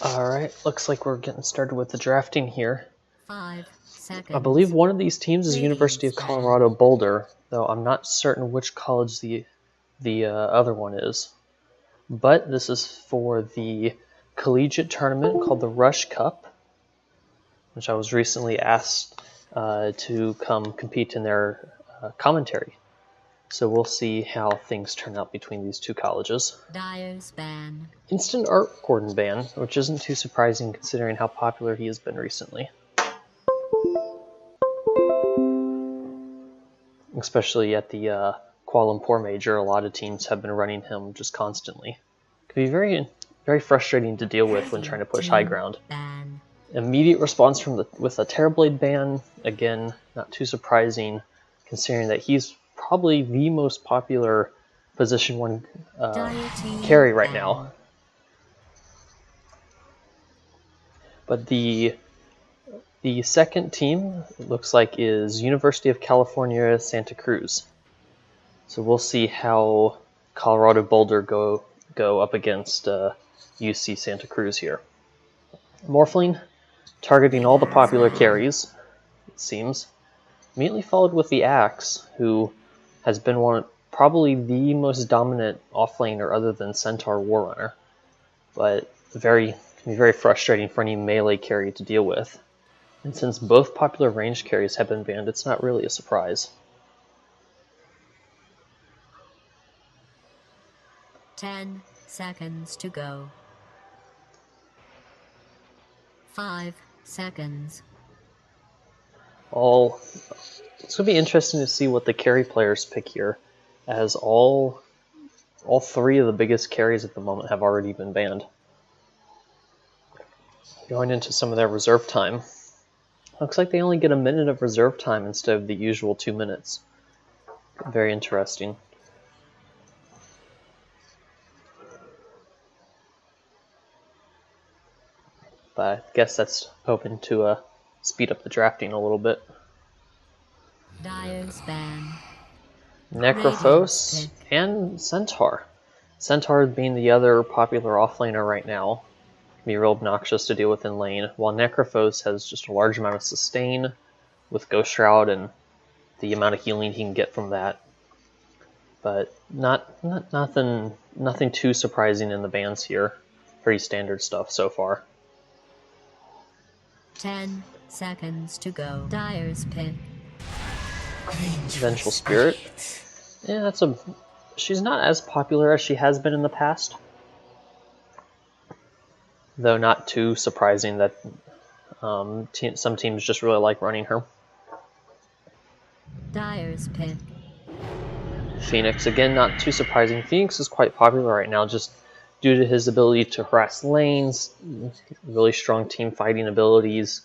Alright, looks like we're getting started with the drafting here. 5 seconds. I believe one of these teams is University of Radiant's Colorado Boulder, though I'm not certain which college the other one is. But this is for the collegiate tournament called the Rush Cup, which I was recently asked to come compete in their commentary. So we'll see how things turn out between these two colleges. Dyer's ban. Instant Art Gordon ban, which isn't too surprising considering how popular he has been recently. Especially at the Kuala Lumpur Major, a lot of teams have been running him just constantly. It can be very, very frustrating to deal with when trying to push high ground. Ban. Immediate response from with a Terrorblade ban, again, not too surprising considering that he's probably the most popular position 1 carry right now. But the second team, it looks like, is University of California, Santa Cruz. So we'll see how Colorado Boulder go up against UC Santa Cruz here. Morphling, targeting all the popular carries, it seems. Immediately followed with the Axe, who has been probably the most dominant offlaner other than Centaur Warrunner. But can be very frustrating for any melee carry to deal with. And since both popular range carries have been banned, it's not really a surprise. 10 seconds to go. 5 seconds. It's going to be interesting to see what the carry players pick here, as all 3 of the biggest carries at the moment have already been banned. Going into some of their reserve time. Looks like they only get a minute of reserve time instead of the usual 2 minutes. Very interesting. But I guess that's hoping to speed up the drafting a little bit. Dyer's ban. Necrophos and Centaur. Centaur being the other popular offlaner right now. Can be real obnoxious to deal with in lane, while Necrophos has just a large amount of sustain with Ghost Shroud and the amount of healing he can get from that. But nothing too surprising in the bans here. Pretty standard stuff so far. 10 seconds to go. Dyer's pick. Vengeful Spirit. Yeah, she's not as popular as she has been in the past. Though not too surprising that some teams just really like running her. Dyer's pick. Phoenix, again, not too surprising. Phoenix is quite popular right now just due to his ability to harass lanes, really strong team fighting abilities.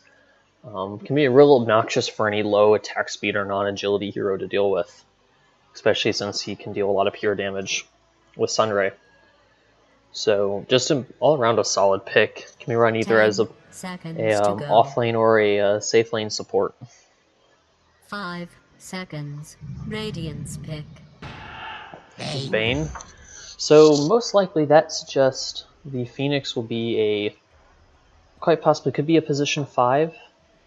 Can be real obnoxious for any low attack speed or non-agility hero to deal with, especially since he can deal a lot of pure damage with Sunray. So just all around a solid pick. Can be run either as a off lane or a safe lane support. 5 seconds. Radiant's pick. Bane. So most likely that suggests the Phoenix will be quite possibly could be a position 5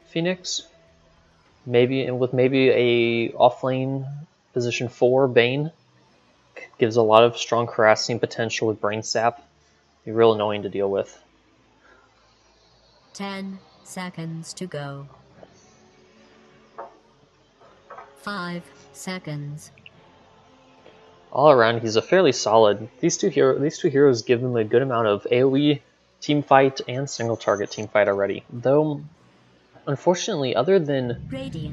Phoenix. Maybe a off lane position 4 Bane. Gives a lot of strong harassing potential with Brain Sap. Be real annoying to deal with. 10 seconds to go. 5 seconds. All around, he's a fairly solid. These two heroes give him a good amount of AoE teamfight and single target teamfight already. Though, unfortunately, other than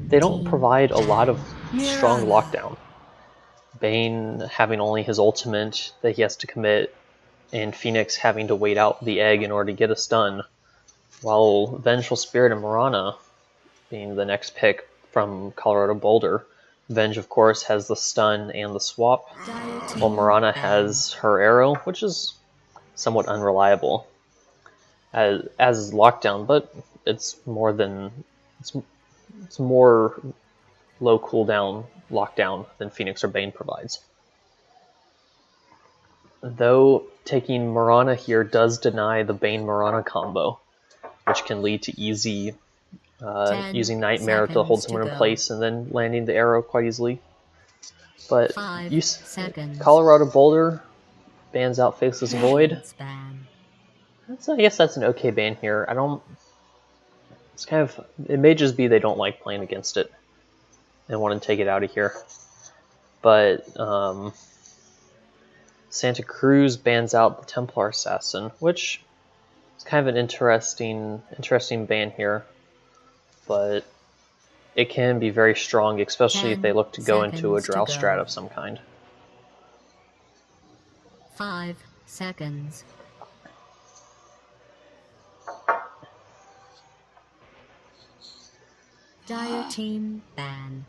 they don't provide a lot of strong lockdown. Bane having only his ultimate that he has to commit, and Phoenix having to wait out the egg in order to get a stun, while Vengeful Spirit and Mirana being the next pick from Colorado Boulder. Venge, of course, has the stun and the swap, while Mirana has her arrow, which is somewhat unreliable as is lockdown, but it's more low cooldown lockdown than Phoenix or Bane provides. though taking Mirana here does deny the Bane Mirana combo, which can lead to easy using Nightmare to hold someone in place and then landing the arrow quite easily. But Colorado Boulder bans out Faceless Void. I guess that's an okay ban here. I don't. It's kind of. It may just be they don't like playing against it and want to take it out of here. But Santa Cruz bans out the Templar Assassin, which is kind of an interesting ban here. But it can be very strong, especially if they look to go into a Drow strat of some kind. 5 seconds. Dire team ban.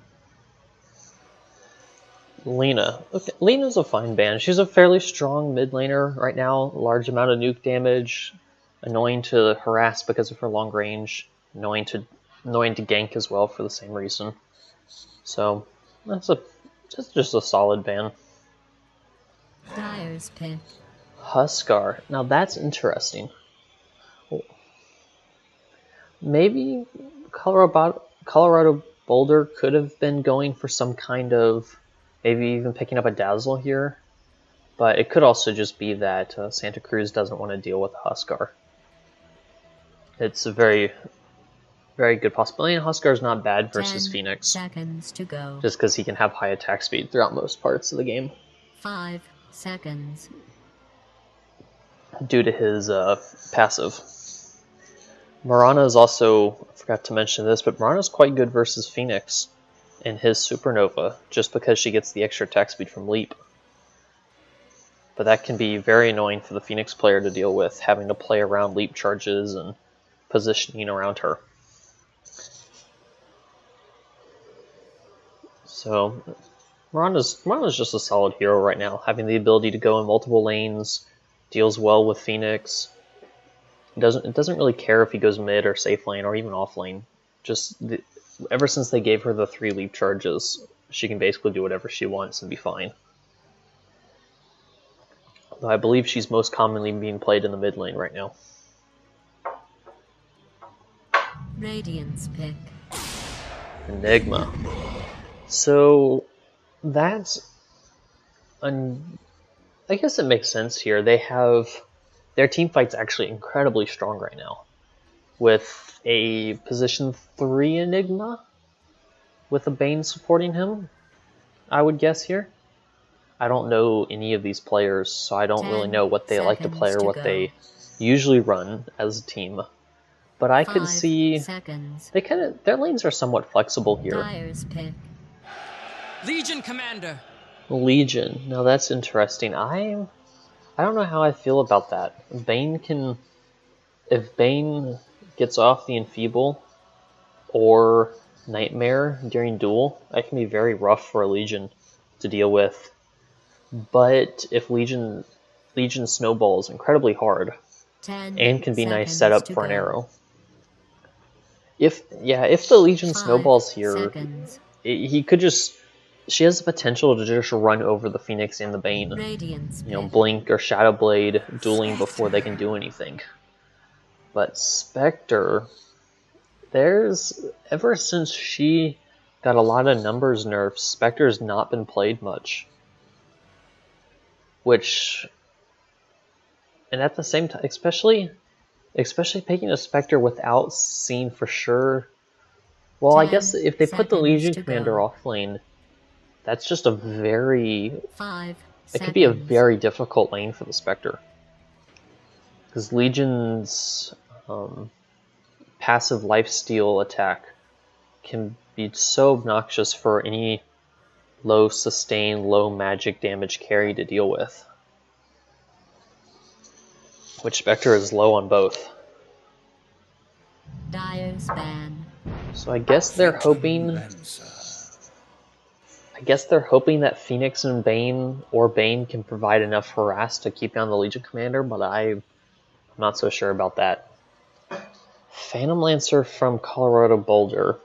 Lena. Okay, Lena's a fine ban. She's a fairly strong mid laner right now. Large amount of nuke damage. Annoying to harass because of her long range. Annoying to gank as well for the same reason. So that's just a solid ban. Dire's pick. Huskar. Now that's interesting. Maybe Colorado Boulder could have been going for some kind of, maybe even picking up a Dazzle here, but it could also just be that Santa Cruz doesn't want to deal with Huskar. It's a very, very good possibility, and Huskar's not bad versus 10 Phoenix. Seconds to go. Just because he can have high attack speed throughout most parts of the game. 5 seconds. Due to his passive. Mirana is also, I forgot to mention this, but Mirana is quite good versus Phoenix in his Supernova, just because she gets the extra attack speed from Leap. But that can be very annoying for the Phoenix player to deal with, having to play around Leap charges and positioning around her. So, Mirana's just a solid hero right now, having the ability to go in multiple lanes, deals well with Phoenix. It doesn't really care if he goes mid or safe lane or even off lane. Ever since they gave her the 3 leap charges, she can basically do whatever she wants and be fine. Though I believe she's most commonly being played in the mid lane right now. Radiance pick. Enigma. So that's I guess it makes sense here. Their team fight's actually incredibly strong right now, with a position 3 Enigma, with a Bane supporting him, I would guess here. I don't know any of these players, so I don't really know what they like to play or what they usually run as a team. But I could see their lanes are somewhat flexible here. Dire's pick. Legion Commander. Legion. Now that's interesting. I don't know how I feel about that. If Bane gets off the Enfeeble or Nightmare during duel, that can be very rough for a Legion to deal with. But if Legion snowballs incredibly hard and can be nice setup for an arrow. If the Legion snowballs here, he could just. She has the potential to just run over the Phoenix and the Bane. Blink or Shadow Blade dueling before they can do anything. But Spectre, ever since she got a lot of numbers nerfs, Spectre's not been played much. And at the same time, especially picking a Spectre without seeing for sure. Well, I guess if they put the Legion Commander off lane, that's just it could be a very difficult lane for the Spectre. Because Legion's passive lifesteal attack can be so obnoxious for any low sustain, low magic damage carry to deal with. Which Spectre is low on both. Dire's ban. So I guess they're hoping that Phoenix and Bane can provide enough harass to keep down the Legion Commander, but I'm not so sure about that. Phantom Lancer from Colorado Boulder.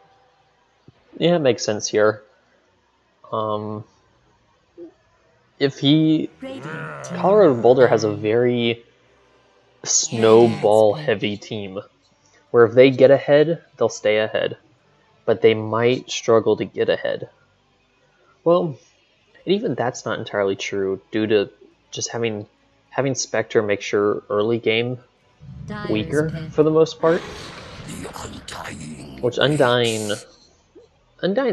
Yeah, it makes sense here. if he... Radiant team Colorado Boulder has a very snowball-heavy team, where if they get ahead, they'll stay ahead, but they might struggle to get ahead. Well, and even that's not entirely true, due to just having Spectre make sure early game Dire's weaker pit. for the most part. Which Undying's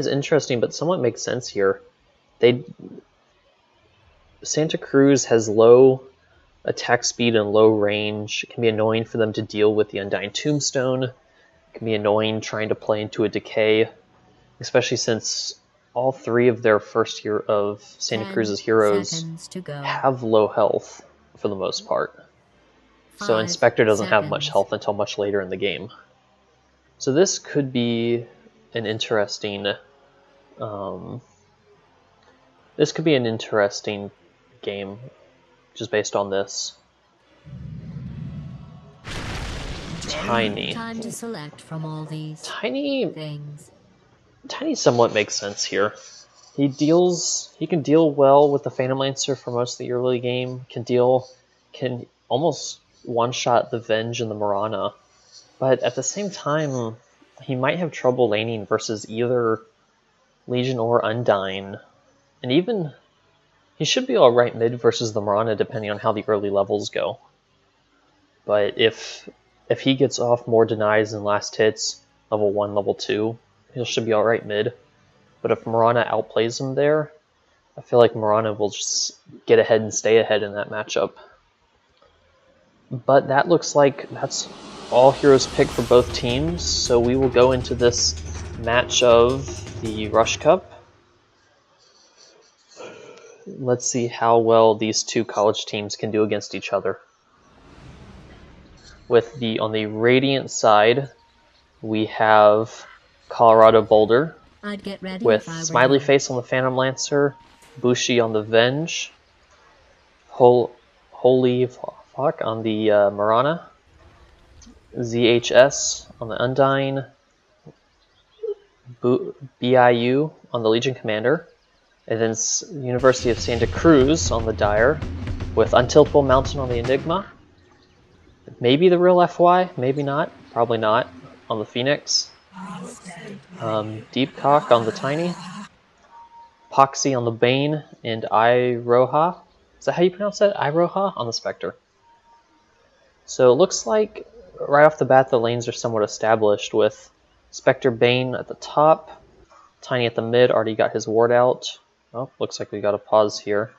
interesting, but somewhat makes sense here. Santa Cruz has low attack speed and low range. It can be annoying for them to deal with the Undying Tombstone. It can be annoying trying to play into a Decay, especially since all three of their first year of Santa 10 Cruz's heroes seconds to go. have low health for the most part. So 5 Inspector doesn't have much seconds. health until much later in the game. So this could be an interesting game just based on this. Tiny. Time to select from all these Tiny things. somewhat makes sense here. He can deal well with the Phantom Lancer for most of the early game, can almost one-shot the Venge and the Mirana, but at the same time, he might have trouble laning versus either Legion or Undying, and even he should be alright mid versus the Mirana depending on how the early levels go. But if he gets off more denies and last hits, level 1, level 2, he should be alright mid. But if Mirana outplays him there, I feel like Mirana will just get ahead and stay ahead in that matchup. But that looks like that's all heroes picked for both teams, so we will go into this match of the Rush Cup. Let's see how well these two college teams can do against each other. On the Radiant side, we have Colorado Boulder I'd get ready with if I were Smiley you. Face on the Phantom Lancer, Bushi on the Venge, Holy Fuck on the Mirana, ZHS on the Undying, BIU on the Legion Commander, and then University of Santa Cruz on the Dire, with Untiltable Mountain on the Enigma, maybe the real FY, maybe not, probably not, on the Phoenix, Deep Cock on the Tiny, Poxy on the Bane, and Iroha. Is that how you pronounce that? Iroha on the Spectre. So it looks like right off the bat the lanes are somewhat established with Spectre Bane at the top, Tiny at the mid, already got his ward out. Oh, looks like we got a pause here.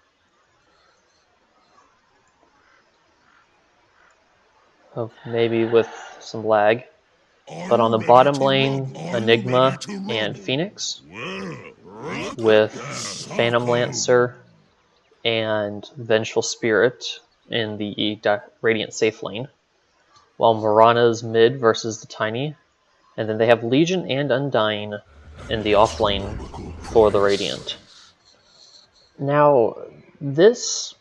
Oh, maybe with some lag. But on the bottom lane, Enigma and Phoenix, with Phantom Lancer and Vengeful Spirit in the Radiant safe lane, while Mirana's mid versus the Tiny, and then they have Legion and Undying in the off lane for the Radiant. Now, this,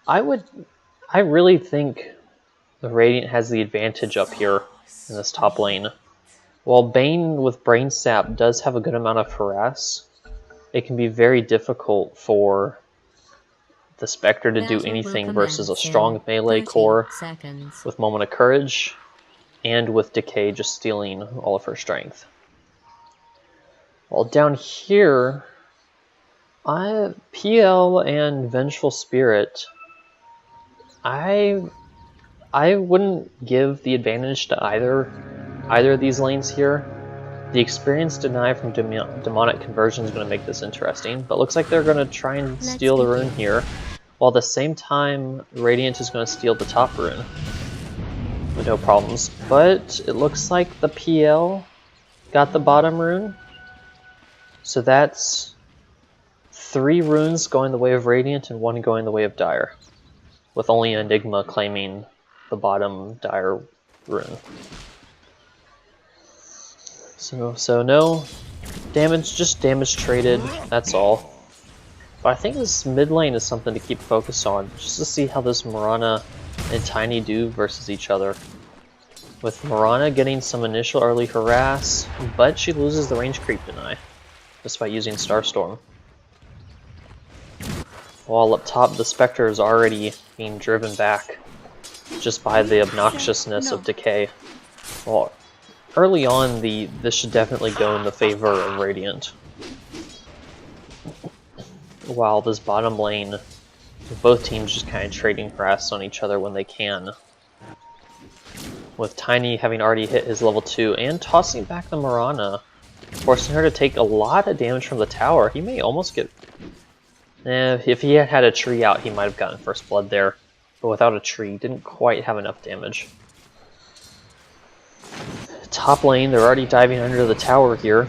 I really think the Radiant has the advantage up here in this top lane. While Bane with Brain Sap does have a good amount of harass, it can be very difficult for the Spectre to do Battle will anything versus a commence in strong melee 30 core seconds. with Moment of Courage, and with Decay just stealing all of her strength. While down here, PL and Vengeful Spirit, I wouldn't give the advantage to either of these lanes here. The experience deny from Demonic Conversion is going to make this interesting, but looks like they're going to try and steal the rune here, while at the same time Radiant is going to steal the top rune with no problems. But it looks like the PL got the bottom rune, so that's 3 runes going the way of Radiant and 1 going the way of Dire, with only Enigma claiming the bottom Dire rune. So no damage, just damage traded, that's all. But I think this mid lane is something to keep focus on, just to see how this Mirana and Tiny do versus each other. With Mirana getting some initial early harass, but she loses the range creep deny, just by using Starstorm. while up top the Spectre is already being driven back just by the obnoxiousness of Decay. Well, early on, this should definitely go in the favor of Radiant. While this bottom lane, both teams just kind of trading harass on each other when they can. With Tiny having already hit his level 2 and tossing back the Mirana, forcing her to take a lot of damage from the tower. He may almost get... if he had had a tree out, he might have gotten first blood there. But without a tree, didn't quite have enough damage. Top lane, they're already diving under the tower here.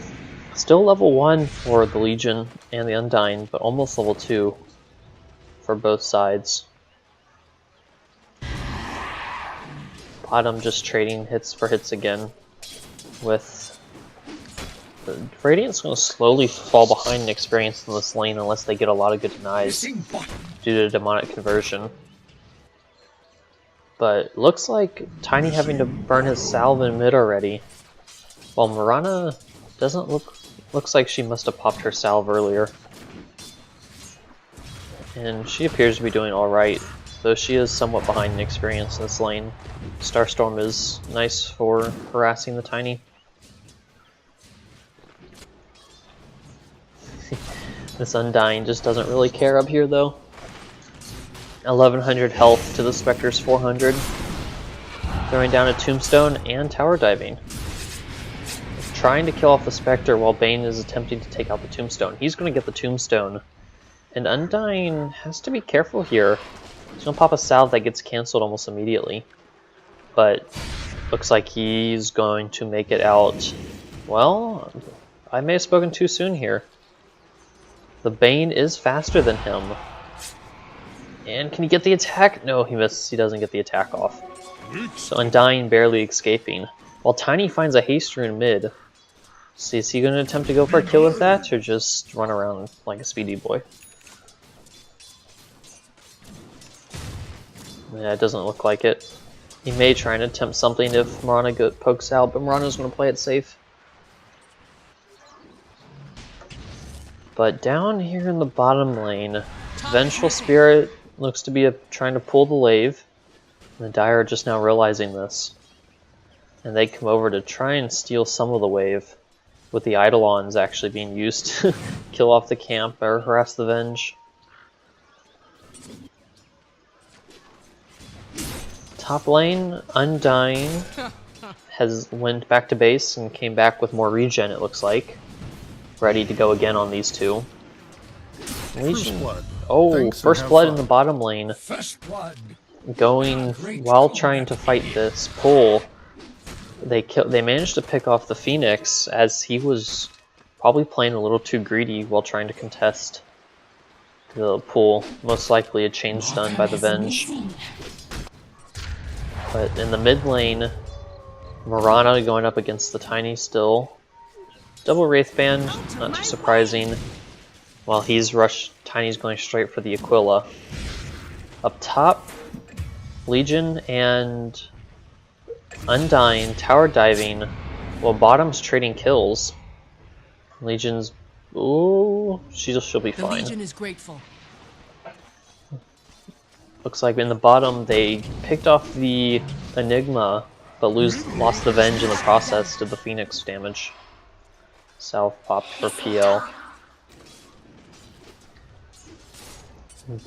Still level 1 for the Legion and the Undying, but almost level 2 for both sides. Bottom just trading hits for hits again. With Radiant's going to slowly fall behind in experience in this lane unless they get a lot of good denies due to demonic conversion. But looks like Tiny having to burn his salve in mid already. While Mirana doesn't looks like she must have popped her salve earlier. And she appears to be doing alright, though she is somewhat behind in experience in this lane. Starstorm is nice for harassing the Tiny. This Undying just doesn't really care up here though. 1100 health to the Spectre's 400. Throwing down a Tombstone and tower diving. Trying to kill off the Spectre while Bane is attempting to take out the Tombstone. He's going to get the Tombstone. And Undying has to be careful here. He's going to pop a salve that gets cancelled almost immediately. But looks like he's going to make it out. Well, I may have spoken too soon here. The Bane is faster than him. And can he get the attack? No, he misses. He doesn't get the attack off. So Undying barely escaping. While Tiny finds a haste rune mid. So is he going to attempt to go for a kill with that, or just run around like a speedy boy? Yeah, it doesn't look like it. He may try and attempt something if Mirana pokes out, but Mirana's going to play it safe. But down here in the bottom lane, Vengeful Spirit looks to be trying to pull the lave. And the Dire are just now realizing this. And they come over to try and steal some of the wave, with the Eidolons actually being used to kill off the camp or harass the Venge. Top lane, Undying, went back to base and came back with more regen, it looks like. Ready to go again on these two. Legion. Oh, first blood in the bottom lane. Going while trying to fight this pull. They managed to pick off the Phoenix as he was probably playing a little too greedy while trying to contest the pull. Most likely a chain stun by the Venge. But in the mid lane, Mirana going up against the Tiny still. Double Wraithband, not too surprising. While he's rushed, Tiny's going straight for the Aquila. Up top, Legion and Undying tower diving, while bottom's trading kills. Legion's... ooh, she'll be fine. The Legion is grateful. Looks like in the bottom they picked off the Enigma, but lost the Venge in the process, did the Phoenix damage. South popped for PL.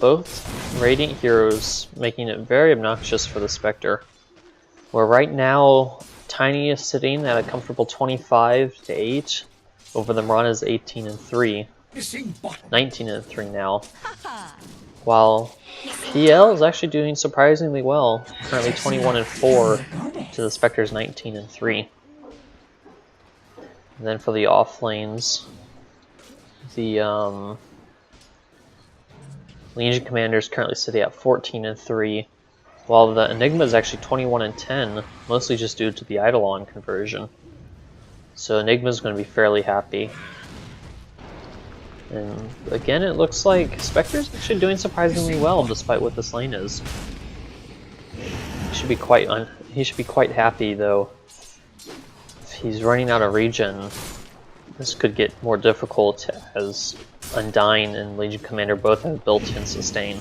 Both Radiant heroes making it very obnoxious for the Spectre. Where right now, Tiny is sitting at a comfortable 25-8 over the Mirana's 18-3. 19-3 now. While PL is actually doing surprisingly well, currently 21-4 to the Spectre's 19-3. And then for the off lanes, the Legion Commander is currently sitting at 14-3, while the Enigma is actually 21-10, mostly just due to the Eidolon conversion. So Enigma is going to be fairly happy. And again, it looks like Spectre's actually doing surprisingly well despite what this lane is. He should be quite happy though. If he's running out of regen, This could get more difficult as Undyne and Legion Commander both have built-in sustain.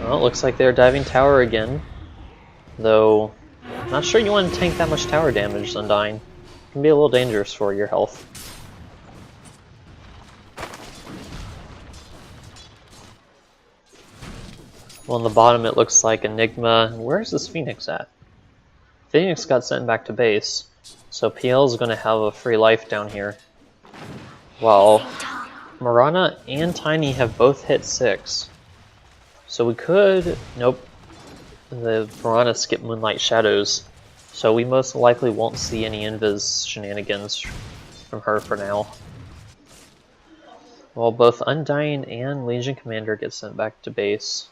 Well, it looks like they're diving tower again. Though, I'm not sure you want to tank that much tower damage, Undyne. It can be a little dangerous for your health. Well, on the bottom it looks like Enigma. Where's this Phoenix at? Phoenix got sent back to base, so PL is going to have a free life down here. While Mirana and Tiny have both hit 6. So we could... Nope. The Mirana skipped Moonlight Shadows, so we most likely won't see any Invis shenanigans from her for now. Well, both Undyne and Legion Commander get sent back to base.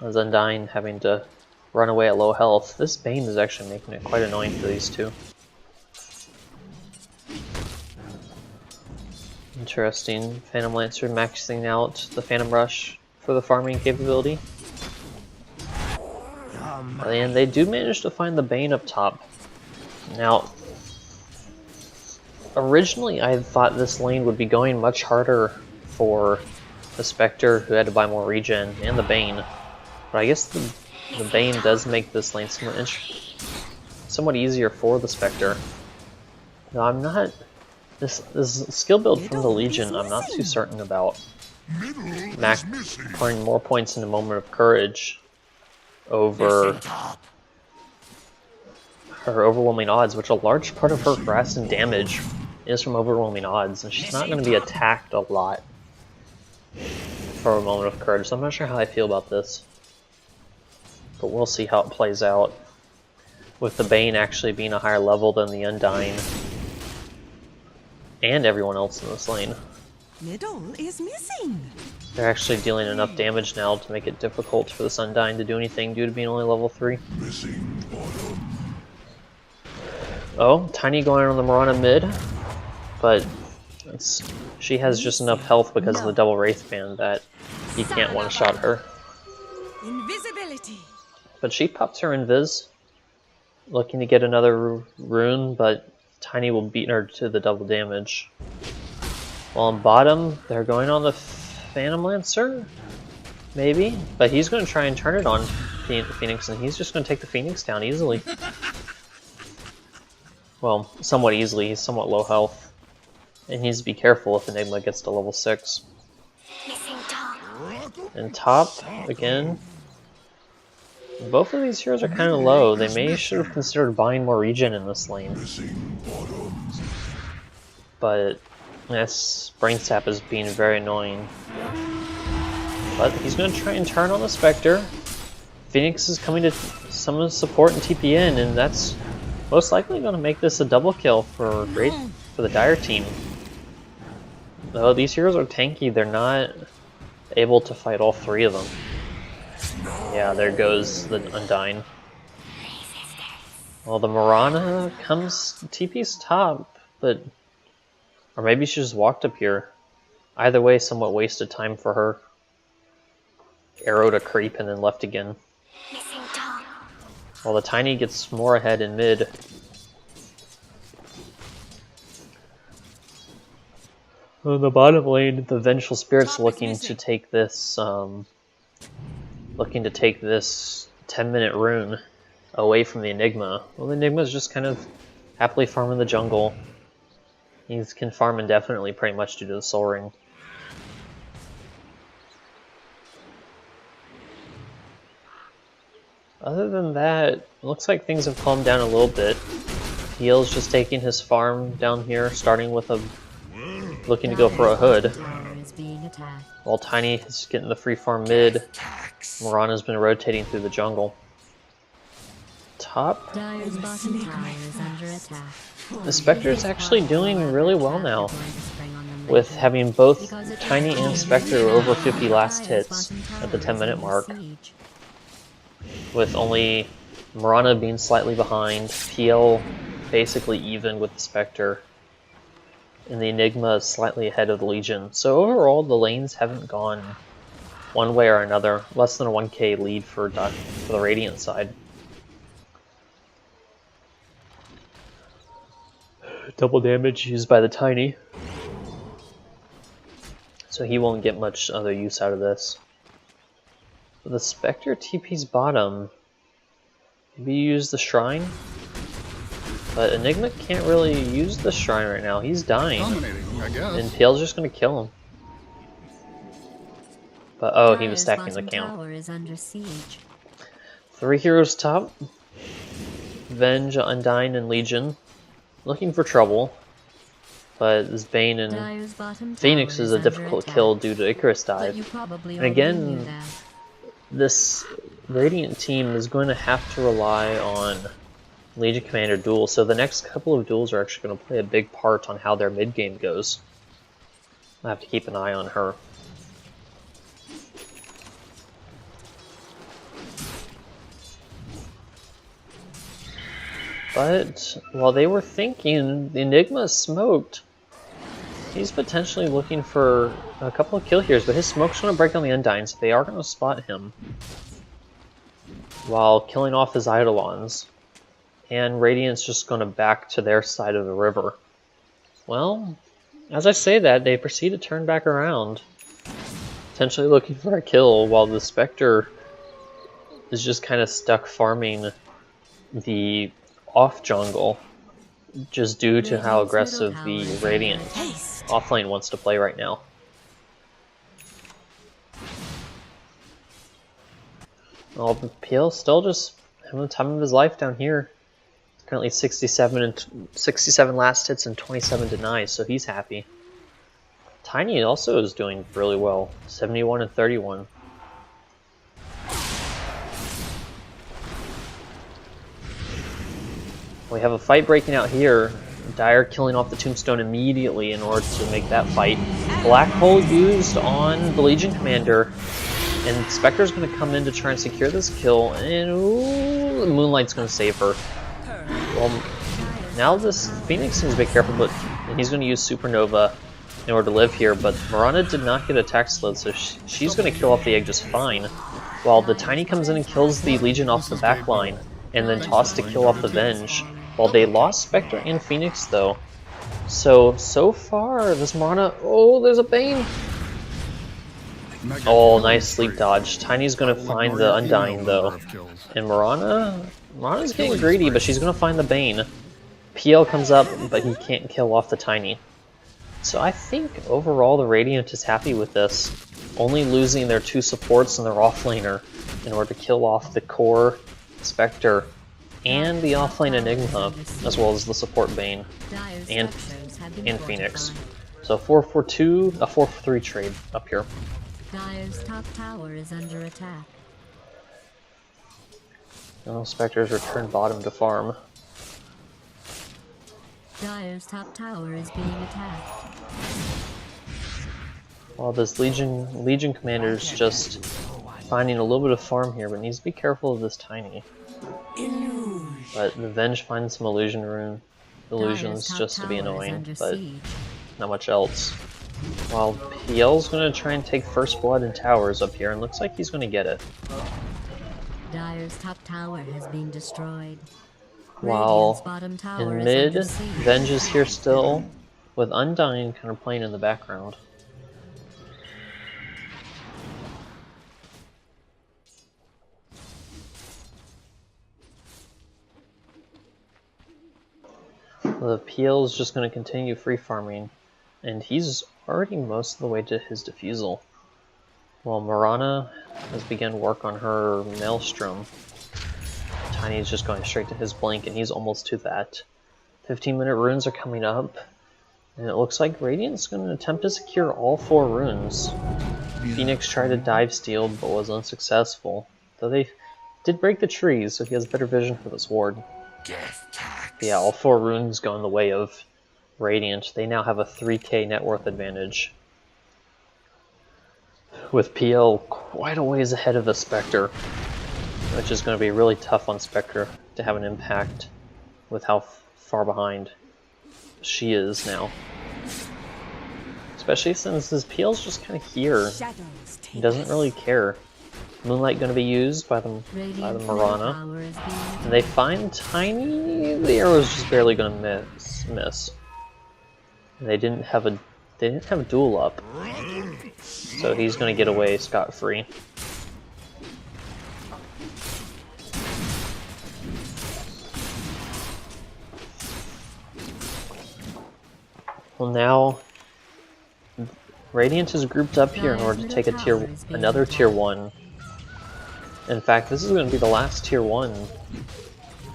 As Undyne having to run away at low health. This Bane is actually making it quite annoying for these two. Interesting. Phantom Lancer maxing out the Phantom Rush for the farming capability. And they do manage to find the Bane up top. Now, originally I thought this lane would be going much harder for the Spectre, who had to buy more regen, and the Bane. But I guess the Bane does make this lane somewhat easier for the Spectre. Now I'm not... This skill build from the Legion I'm not too certain about. Mac pouring more points in a Moment of Courage over her Overwhelming Odds, which a large part of her harassing damage is from Overwhelming Odds, and she's not going to be attacked a lot for a Moment of Courage, so I'm not sure how I feel about this. But we'll see how it plays out, with the Bane actually being a higher level than the Undyne and everyone else in this lane. Middle is missing. They're actually dealing enough damage now to make it difficult for this Undyne to do anything due to being only level 3. Oh, Tiny going on the Mirana mid, but she has just enough health because of the double Wraith Band that he can't one-shot her. Invisibility. But she pops her Invis, looking to get another rune, but Tiny will beat her to the double damage. While on bottom, they're going on the Phantom Lancer, maybe? But he's going to try and turn it on Phoenix, and he's just going to take the Phoenix down easily. Well, somewhat easily, he's somewhat low health. And he needs to be careful if Enigma gets to level 6. And top, again. Both of these heroes are kind of low. They may should have considered buying more regen in this lane. But this Brain Sap is being very annoying. But he's going to try and turn on the Spectre. Phoenix is coming to summon support and TPN, and that's most likely going to make this a double kill for the Dire team. Though these heroes are tanky, they're not able to fight all 3 of them. Yeah, there goes the Undyne. Well, the Mirana comes TP's top, but... Or maybe she just walked up here. Either way, somewhat wasted time for her. Arrow to creep and then left again. While the Tiny gets more ahead in mid. On the bottom lane, the Vengeful Spirit's looking to take this 10-minute rune away from the Enigma. Well, the Enigma's just kind of happily farming the jungle. He can farm indefinitely pretty much due to the Soul Ring. Other than that, it looks like things have calmed down a little bit. Heel's just taking his farm down here, starting with a... looking to go for a hood. While Tiny is getting the free farm mid, Mirana's been rotating through the jungle. Top? Dire's bottom tower is under attack. The Spectre's actually doing really well now, with having both Tiny and Spectre over 50 last hits at the 10-minute mark, with only Mirana being slightly behind, PL basically even with the Spectre, and the Enigma is slightly ahead of the Legion. So overall, the lanes haven't gone one way or another, less than a 1k lead for the Radiant side. Double damage used by the Tiny. So he won't get much other use out of this. But the Spectre TP's bottom. Maybe use the Shrine? But Enigma can't really use the Shrine right now. He's dying. I guess. And PL's just gonna kill him. But oh, he was stacking the count. Tower is under siege. 3 heroes top. Venge, Undyne, and Legion. Looking for trouble. But this Bane and Dire's bottom Phoenix tower is a under difficult attack. kill due to Icarus But dive. you probably And already again, knew that. this Radiant team is going to have to rely on Legion Commander duels, so the next couple of duels are actually going to play a big part on how their mid game goes. I have to keep an eye on her. But while they were thinking Enigma is smoked, he's potentially looking for a couple of kill here's, but his smoke's going to break on the Undyne, so they are going to spot him while killing off his Eidolons. And Radiant's just going to back to their side of the river. Well, as I say that, they proceed to turn back around, potentially looking for a kill, while the Spectre is just kind of stuck farming the off jungle, just due to how aggressive the Radiant offlane wants to play right now. Well, PL still just having the time of his life down here. Currently 67 last hits and 27 denies, so he's happy. Tiny also is doing really well, 71 and 31. We have a fight breaking out here. Dire killing off the tombstone immediately in order to make that fight. Black hole used on the Legion Commander, and Spectre's going to come in to try and secure this kill, and ooh, Moonlight's going to save her. Well, now this Phoenix needs to be careful, but he's going to use Supernova in order to live here, but Mirana did not get attack slowed, so she's going to kill off the egg just fine, while the Tiny comes in and kills the Legion off the back line, and then tossed to kill off the Venge. Well, they lost Spectre and Phoenix, though. So far, this Mirana... Oh, there's a Bane! Oh, nice sleep dodge. Tiny's gonna find the Undyne, though. And Mirana's getting greedy, but she's gonna find the Bane. PL comes up, but he can't kill off the Tiny. So I think, overall, the Radiant is happy with this. Only losing their 2 supports and their offlaner in order to kill off the core Spectre and the offlane Enigma, as well as the support Bane and Phoenix. So 4-4-2, a 4-4-3 trade up here. Dire's top tower is under attack. Now Spectre's returned bottom to farm. Dire's top tower is being attacked. While this Legion Commander's just finding a little bit of farm here, but needs to be careful of this Tiny. But the Venge finds some illusions just to be annoying, but not much else. While PL's going to try and take first blood in towers up here, and looks like he's going to get it. Dire's top tower has been destroyed. While bottom tower in is mid, under siege. Venge is here still, with Undyne kind of playing in the background. The PL is just going to continue free farming, and he's already most of the way to his defusal. While Mirana has begun work on her Maelstrom, Tiny's just going straight to his blink, and he's almost to that. 15-minute runes are coming up, and it looks like Radiant's going to attempt to secure all 4 runes. Phoenix tried to dive steal, but was unsuccessful, though they did break the trees, so he has better vision for this ward. Yeah, all 4 runes go in the way of Radiant. They now have a 3k net worth advantage, with PL quite a ways ahead of the Spectre, which is going to be really tough on Spectre to have an impact with how far behind she is now. Especially since this PL's just kind of here. He doesn't really care. Moonlight going to be used by the Mirana. And they find Tiny. The arrow's just barely going to miss. They didn't have a duel up, so he's gonna get away scot-free. Well, now Radiant is grouped up here in order to take another tier 1. In fact, this is going to be the last tier 1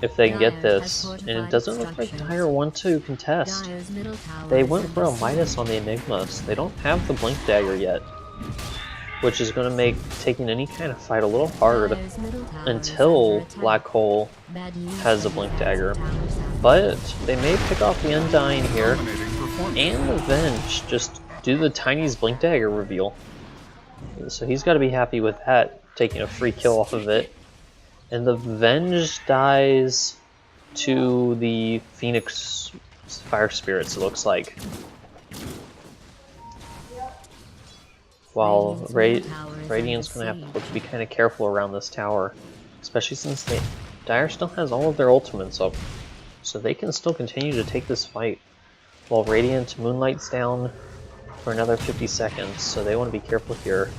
if they can get this, and it doesn't look like Dire want to contest. They went for a Midas on the Enigma, so they don't have the Blink Dagger yet, which is going to make taking any kind of fight a little hard until Black Hole has a Blink Dagger. But they may pick off the Undying here, and Avenge, just do the Tiny's Blink Dagger reveal. So he's got to be happy with that, taking a free kill off of it. And the Venge dies to the Phoenix Fire Spirits, it looks like. While Radiant's going to have to be kind of careful around this tower, especially since Dire still has all of their ultimates up, so they can still continue to take this fight. While Radiant Moonlight's down for another 50 seconds, so they want to be careful here.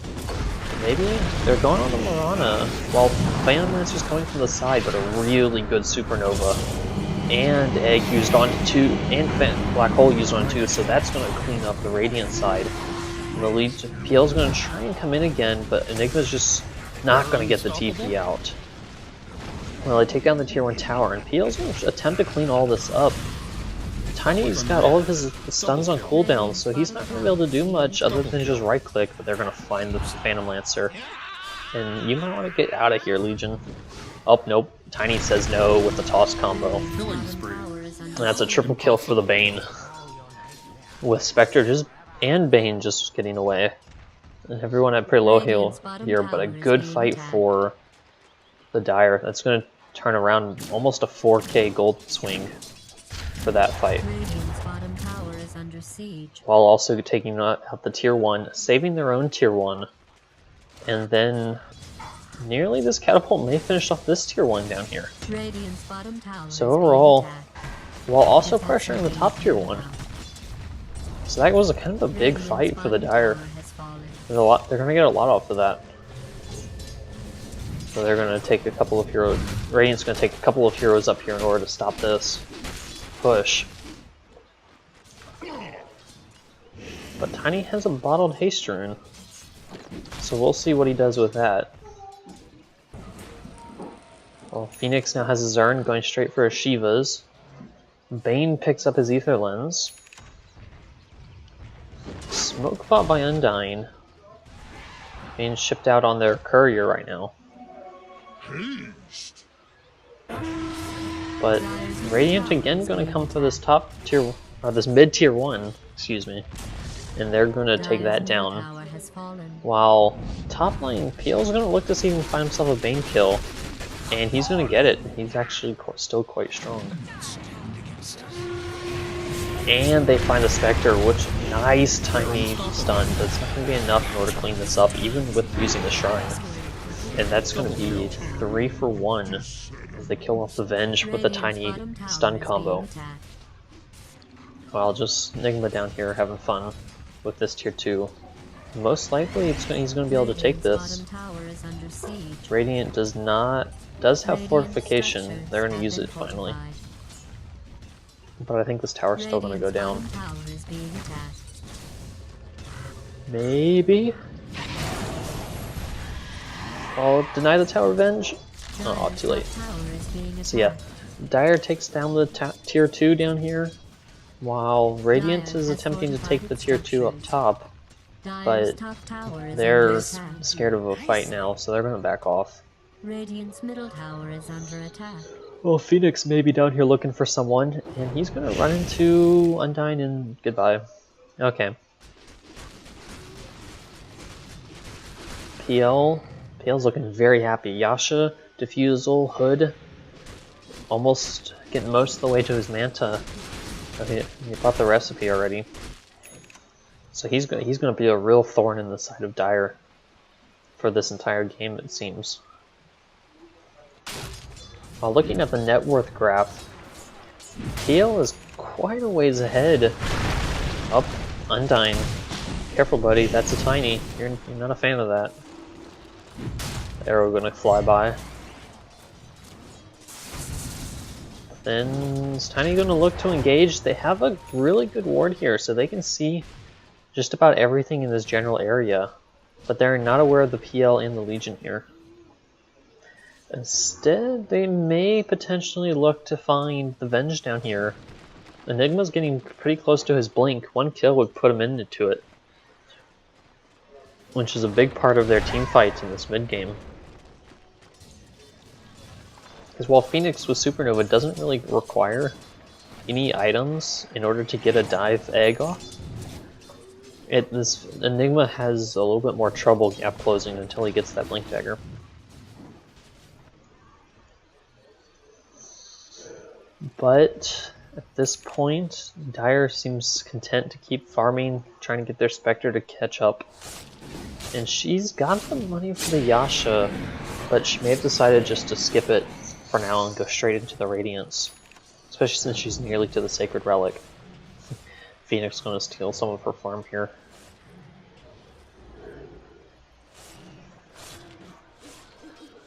Maybe they're going on the Mirana, while Phantom Lancer's coming from the side, but a really good Supernova. And Egg used on 2, and Black Hole used on 2, so that's going to clean up the Radiant side. And the lead PL's going to try and come in again, but Enigma's just not going to get the TP out. Well, they take down the tier 1 tower, and PL's going to attempt to clean all this up. Tiny's got all of his stuns on cooldown, so he's not going to be able to do much other than just right click, but they're going to find the Phantom Lancer. And you might want to get out of here, Legion. Oh, nope. Tiny says no with the toss combo. And that's a triple kill for the Bane. With Spectre and Bane just getting away. And everyone at pretty low heal here, but a good fight for the Dire. That's going to turn around almost a 4k gold swing for that fight. While also taking out the tier 1, saving their own tier 1. And then nearly this catapult may finish off this tier 1 down here. So overall, while also pressuring the top tier 1. So that was a kind of a big fight for the Dire. They're going to get a lot off of that. So they're going to take a couple of heroes. Radiant's going to take a couple of heroes up here in order to stop this push. But Tiny has a bottled haste rune, so we'll see what he does with that. Well, Phoenix now has his Zern going straight for his Shivas. Bane picks up his Ether Lens. Smoke bot by Undying. Being shipped out on their courier right now. But Radiant again going to come for this top tier, or this mid tier 1, excuse me, and they're going to take that down. While top lane PL's going to look to see if he can find himself a Bane kill, and he's going to get it. He's actually still quite strong. And they find a Spectre, which nice tiny stun. That's not going to be enough in order to clean this up, even with using the Shrine. And that's going to be 3 for 1 as they kill off the Venge with a tiny stun combo. While just Enigma down here having fun with this tier 2. Most likely he's going to be able to take this. Radiant does have fortification. They're going to use it finally. But I think this tower's still going to go down. Maybe? I'll deny the tower Venge? Oh, too late. So yeah, Dire takes down the tier 2 down here, while Radiant is attempting to take the tier 2 up top, but they're scared of a fight now, so they're going to back off. Radiant's middle tower is under attack. Well, Phoenix may be down here looking for someone, and he's going to run into Undying and goodbye. Okay. PL's looking very happy. Yasha, Diffusal, Hood, almost getting most of the way to his Manta. Okay, he bought the recipe already. So he's going to be a real thorn in the side of Dire for this entire game, it seems. While looking at the net worth graph, PL is quite a ways ahead Up, Undyne. Careful, buddy. That's a tiny. You're not a fan of that. Arrow gonna fly by. Then is Tiny gonna look to engage? They have a really good ward here, so they can see just about everything in this general area. But they're not aware of the PL in the Legion here. Instead, they may potentially look to find the Venge down here. Enigma's getting pretty close to his blink. One kill would put him into it, which is a big part of their team fight in this mid game. Because while Phoenix with Supernova doesn't really require any items in order to get a dive egg off, this Enigma has a little bit more trouble gap closing until he gets that blink dagger. But at this point, Dire seems content to keep farming, trying to get their Spectre to catch up. And she's got the money for the Yasha, but she may have decided just to skip it for now and go straight into the Radiance. Especially since she's nearly to the Sacred Relic. Phoenix is going to steal some of her farm here.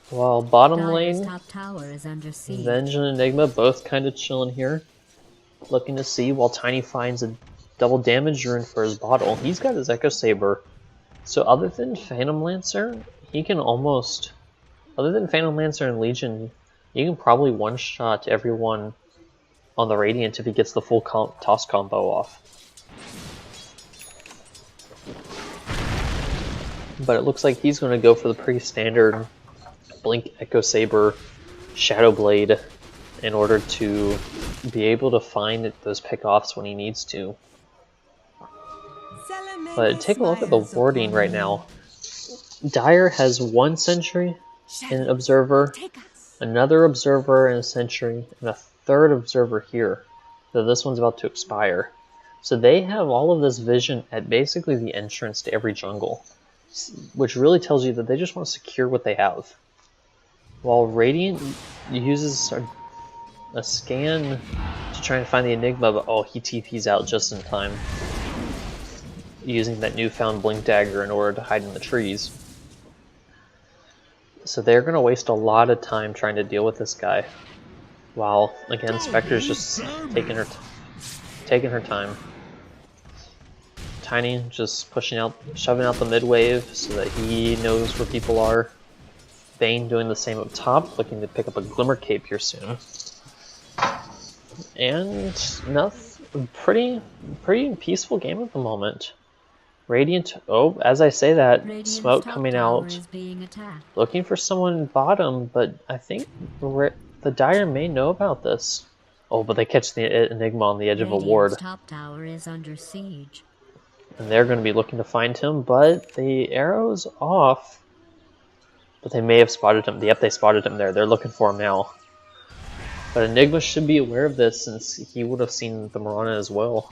While bottom lane, Top tower is under siege. Venge and Enigma both kind of chilling here. Looking to see while Tiny finds a double damage rune for his bottle. He's got his Echo Saber. So other than Phantom Lancer, he can almost... Other than Phantom Lancer and Legion, he can probably one-shot everyone on the Radiant if he gets the full toss combo off. But it looks like he's going to go for the pretty standard Blink, Echo Saber, Shadow Blade in order to be able to find those pickoffs when he needs to. But take a look at the warding right now. Dire has one sentry and an observer, another observer and a sentry, and a third observer here. So this one's about to expire. So they have all of this vision at basically the entrance to every jungle, which really tells you that they just want to secure what they have. While Radiant uses a scan to try and find the Enigma, but oh, he TP's out just in time, using that newfound Blink Dagger in order to hide in the trees. So they're going to waste a lot of time trying to deal with this guy, while again Spectre's just taking her time. Tiny just pushing out, shoving out the mid wave so that he knows where people are. Bane doing the same up top, looking to pick up a Glimmer Cape here soon. And pretty peaceful game at the moment. Radiant, oh, as I say that, Radiant's smoke top coming tower out, is being attacked. looking for someone bottom, but I think the Dire may know about this. Oh, but they catch the Enigma on the edge of a ward. Radiant's top tower is under siege. And they're going to be looking to find him, but the arrow's off. But they may have spotted him. Yep, they spotted him there. They're looking for him now. But Enigma should be aware of this since he would have seen the Mirana as well.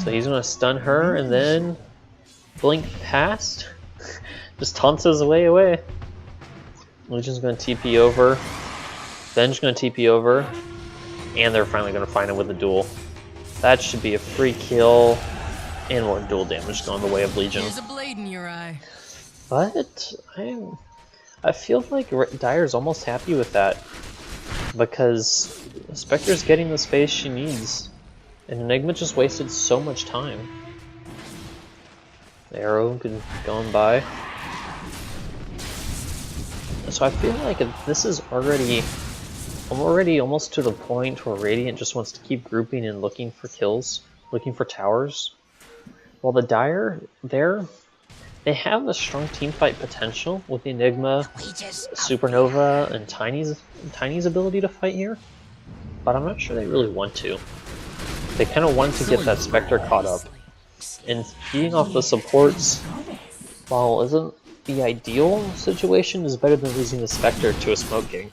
So he's going to stun her and then blink past. Just taunts his way away. Legion's going to TP over. Ben's going to TP over. And they're finally going to find him with a duel. That should be a free kill. And more dual damage going the way of Legion. There's a blade in your eye. But I feel like Dire's almost happy with that, because Spectre's getting the space she needs, and Enigma just wasted so much time. The arrow been going by. So I feel like this is I'm already almost to the point where Radiant just wants to keep grouping and looking for kills, looking for towers. While the Dire, they have a strong teamfight potential with Enigma, Supernova, and Tiny's ability to fight here, but I'm not sure they really want to. They kind of want to get that Spectre caught up, and feeding off the supports, while isn't the ideal situation, is better than losing the Spectre to a smoke gank,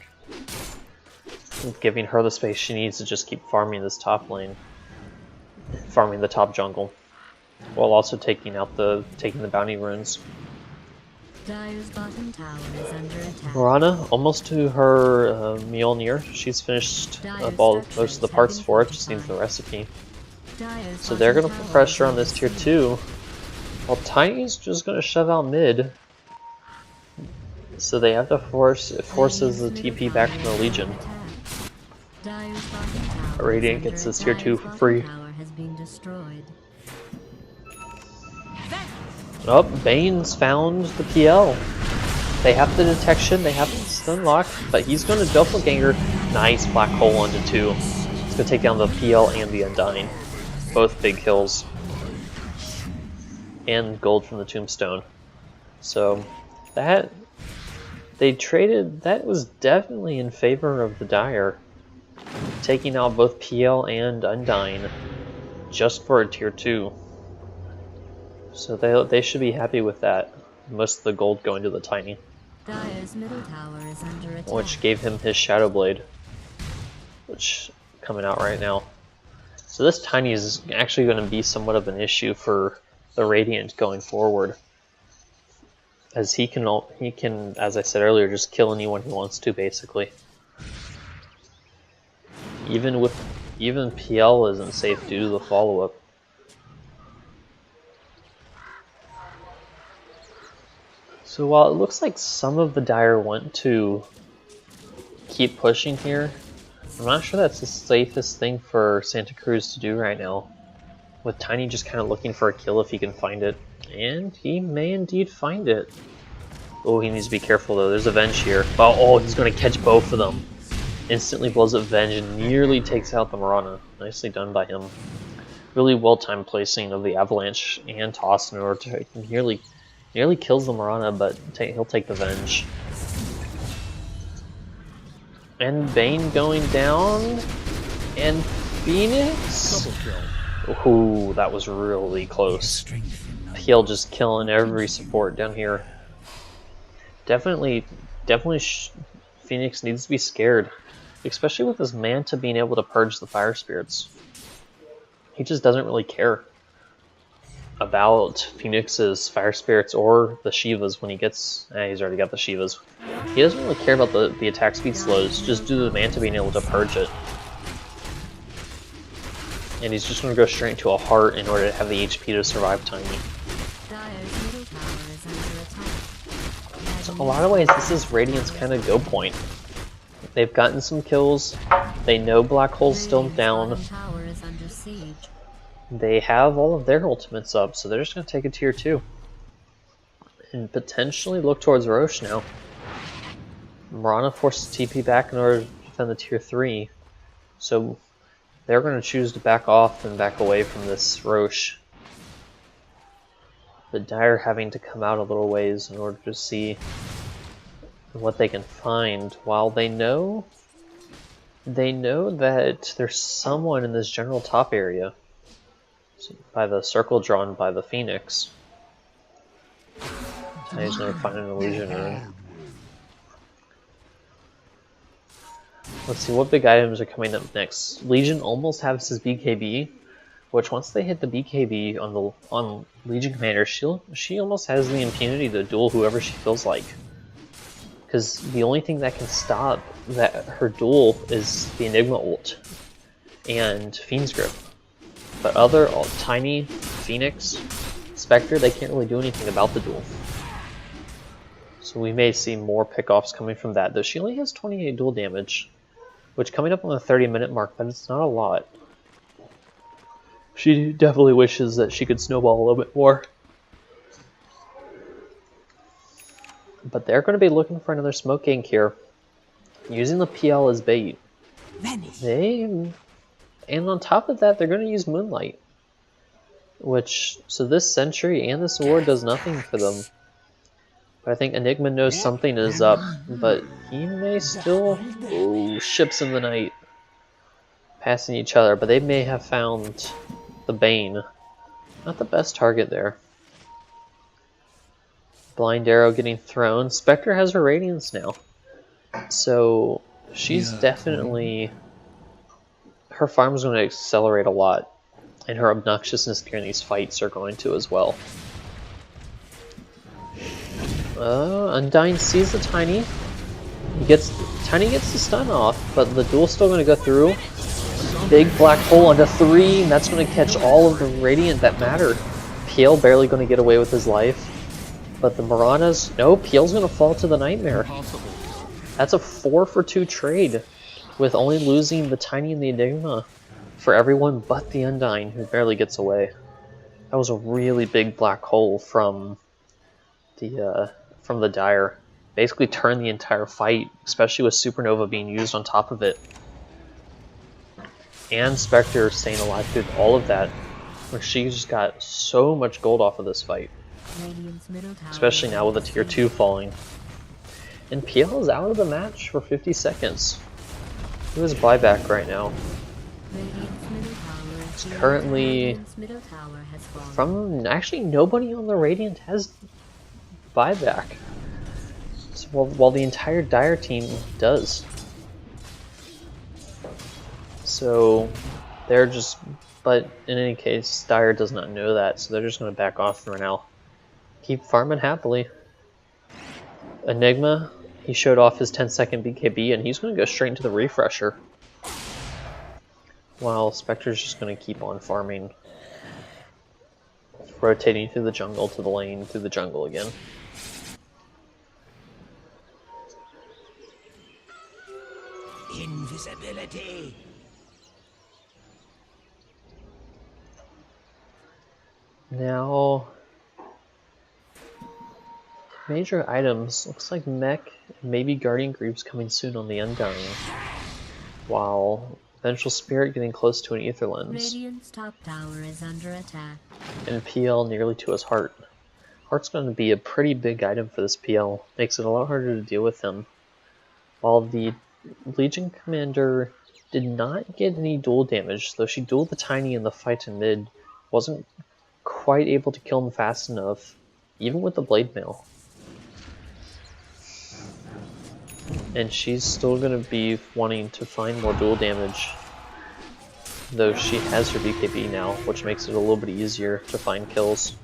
giving her the space she needs to just keep farming this top lane, farming the top jungle, while also taking the bounty runes. Dire's bottom tower is under attack. Mirana, almost to her Mjolnir. She's finished up most of the parts for it, just needs the recipe. So they're going to put pressure on this tier 2. While Tiny's just going to shove out mid. So they have to forces the TP back from the Legion. Radiant gets this tier 2 for free. Oh, Bane's found the PL. They have the detection, they have the stun lock, but he's going to doppelganger. Nice black hole onto 2. He's going to take down the PL and the Undying. Both big kills. And gold from the Tombstone. So that they traded, that was definitely in favor of the Dire. Taking out both PL and Undying just for a tier 2. So they should be happy with that. Most of the gold going to the Tiny. Dire's middle tower is under attack. Which gave him his Shadow Blade. Which coming out right now. So this Tiny is actually going to be somewhat of an issue for the Radiant going forward. As he can, as I said earlier, just kill anyone he wants to, basically. Even PL isn't safe due to the follow-up. So while it looks like some of the Dire want to keep pushing here, I'm not sure that's the safest thing for Santa Cruz to do right now. With Tiny just kind of looking for a kill if he can find it. And he may indeed find it. Oh, he needs to be careful though. There's a Venge here. Oh, he's going to catch both of them. Instantly blows up Venge and nearly takes out the Mirana. Nicely done by him. Really well-timed placing of the Avalanche and Toss in order to nearly kills the Mirana, but he'll take the Venge. And Bane going down. And Phoenix. Ooh, that was really close. PL just killing every support down here. Definitely Phoenix needs to be scared. Especially with his Manta being able to purge the Fire Spirits. He just doesn't really care about Phoenix's Fire Spirits or the Shivas when he gets... he's already got the Shivas. He doesn't really care about the attack speed slows, just due to the Manta being able to purge it. And he's just going to go straight into a heart in order to have the HP to survive Tiny. So in a lot of ways, this is Radiant's kind of go point. They've gotten some kills, they know Black Hole's still down. They have all of their ultimates up, so they're just going to take a tier 2. And potentially look towards Roche now. Mirana forces TP back in order to defend the tier 3. So they're going to choose to back off and back away from this Roche. The Dire having to come out a little ways in order to see what they can find, while they know that there's someone in this general top area. By the circle drawn by the Phoenix. He's going to find an illusion rune. Let's see what big items are coming up next. Legion almost has his BKB, which once they hit the BKB on Legion Commander, she almost has the impunity to duel whoever she feels like. Because the only thing that can stop her duel is the Enigma ult and Fiend's Grip. But other Tiny, Phoenix, Spectre, they can't really do anything about the duel. So we may see more pickoffs coming from that, though she only has 28 duel damage, which coming up on the 30-minute mark, but it's not a lot. She definitely wishes that she could snowball a little bit more. But they're going to be looking for another smoke gank here, using the PL as bait. And on top of that, they're going to use Moonlight. So this Sentry and this Ward does nothing for them. But I think Enigma knows something is up, but he may still... Oh, ships in the night. Passing each other, but they may have found the Bane. Not the best target there. Blind Arrow getting thrown. Spectre has her Radiance now. So she's definitely... Her farm's going to accelerate a lot, and her obnoxiousness during these fights are going to as well. Undying sees the Tiny. Tiny gets the stun off, but the duel's still going to go through. big black hole onto 3, and that's going to catch all of the Radiant that matter. PL barely going to get away with his life. But the Miranas, no, PL's going to fall to the Nightmare. That's a 4 for 2 trade, with only losing the Tiny and the Enigma for everyone but the Undying, who barely gets away. That was a really big black hole from the Dire. Basically turned the entire fight, especially with Supernova being used on top of it. And Spectre staying alive through all of that, where she just got so much gold off of this fight. Especially now with the tier 2 falling. And PL is out of the match for 50 seconds. Who has buyback right now? It's currently from actually nobody on the Radiant has buyback. So while the entire Dire team does. So they're just, but in any case, Dire does not know that, so they're just going to back off for now. Keep farming happily. Enigma, he showed off his 10-second BKB, and he's going to go straight into the refresher. While Spectre's just going to keep on farming. Rotating through the jungle to the lane, through the jungle again. Invisibility. Now, major items. Looks like Mech, maybe Guardian Greaves coming soon on the Undying. While Vengeful Spirit getting close to an Aether Lens. Radiant's top tower is under attack. And PL nearly to his heart. Heart's going to be a pretty big item for this PL. Makes it a lot harder to deal with him. While the Legion Commander did not get any duel damage, though she dueled the Tiny in the fight in mid, wasn't quite able to kill him fast enough, even with the Blade Mail. And she's still going to be wanting to find more duel damage, though she has her BKB now, which makes it a little bit easier to find kills.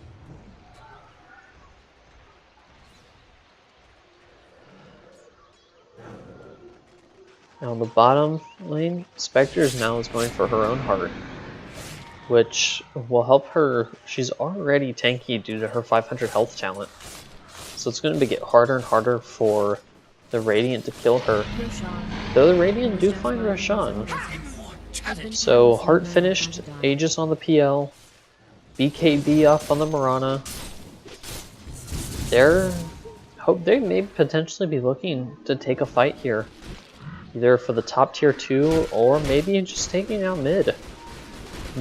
Now on the bottom lane, Spectre now is going for her own heart, which will help her. She's already tanky due to her 500 health talent, so it's going to get harder and harder for the Radiant to kill her. Though the Radiant do find Roshan. So heart finished, Aegis on the PL, BKB up on the Mirana. They may potentially be looking to take a fight here, either for the top tier 2 or maybe just taking out mid.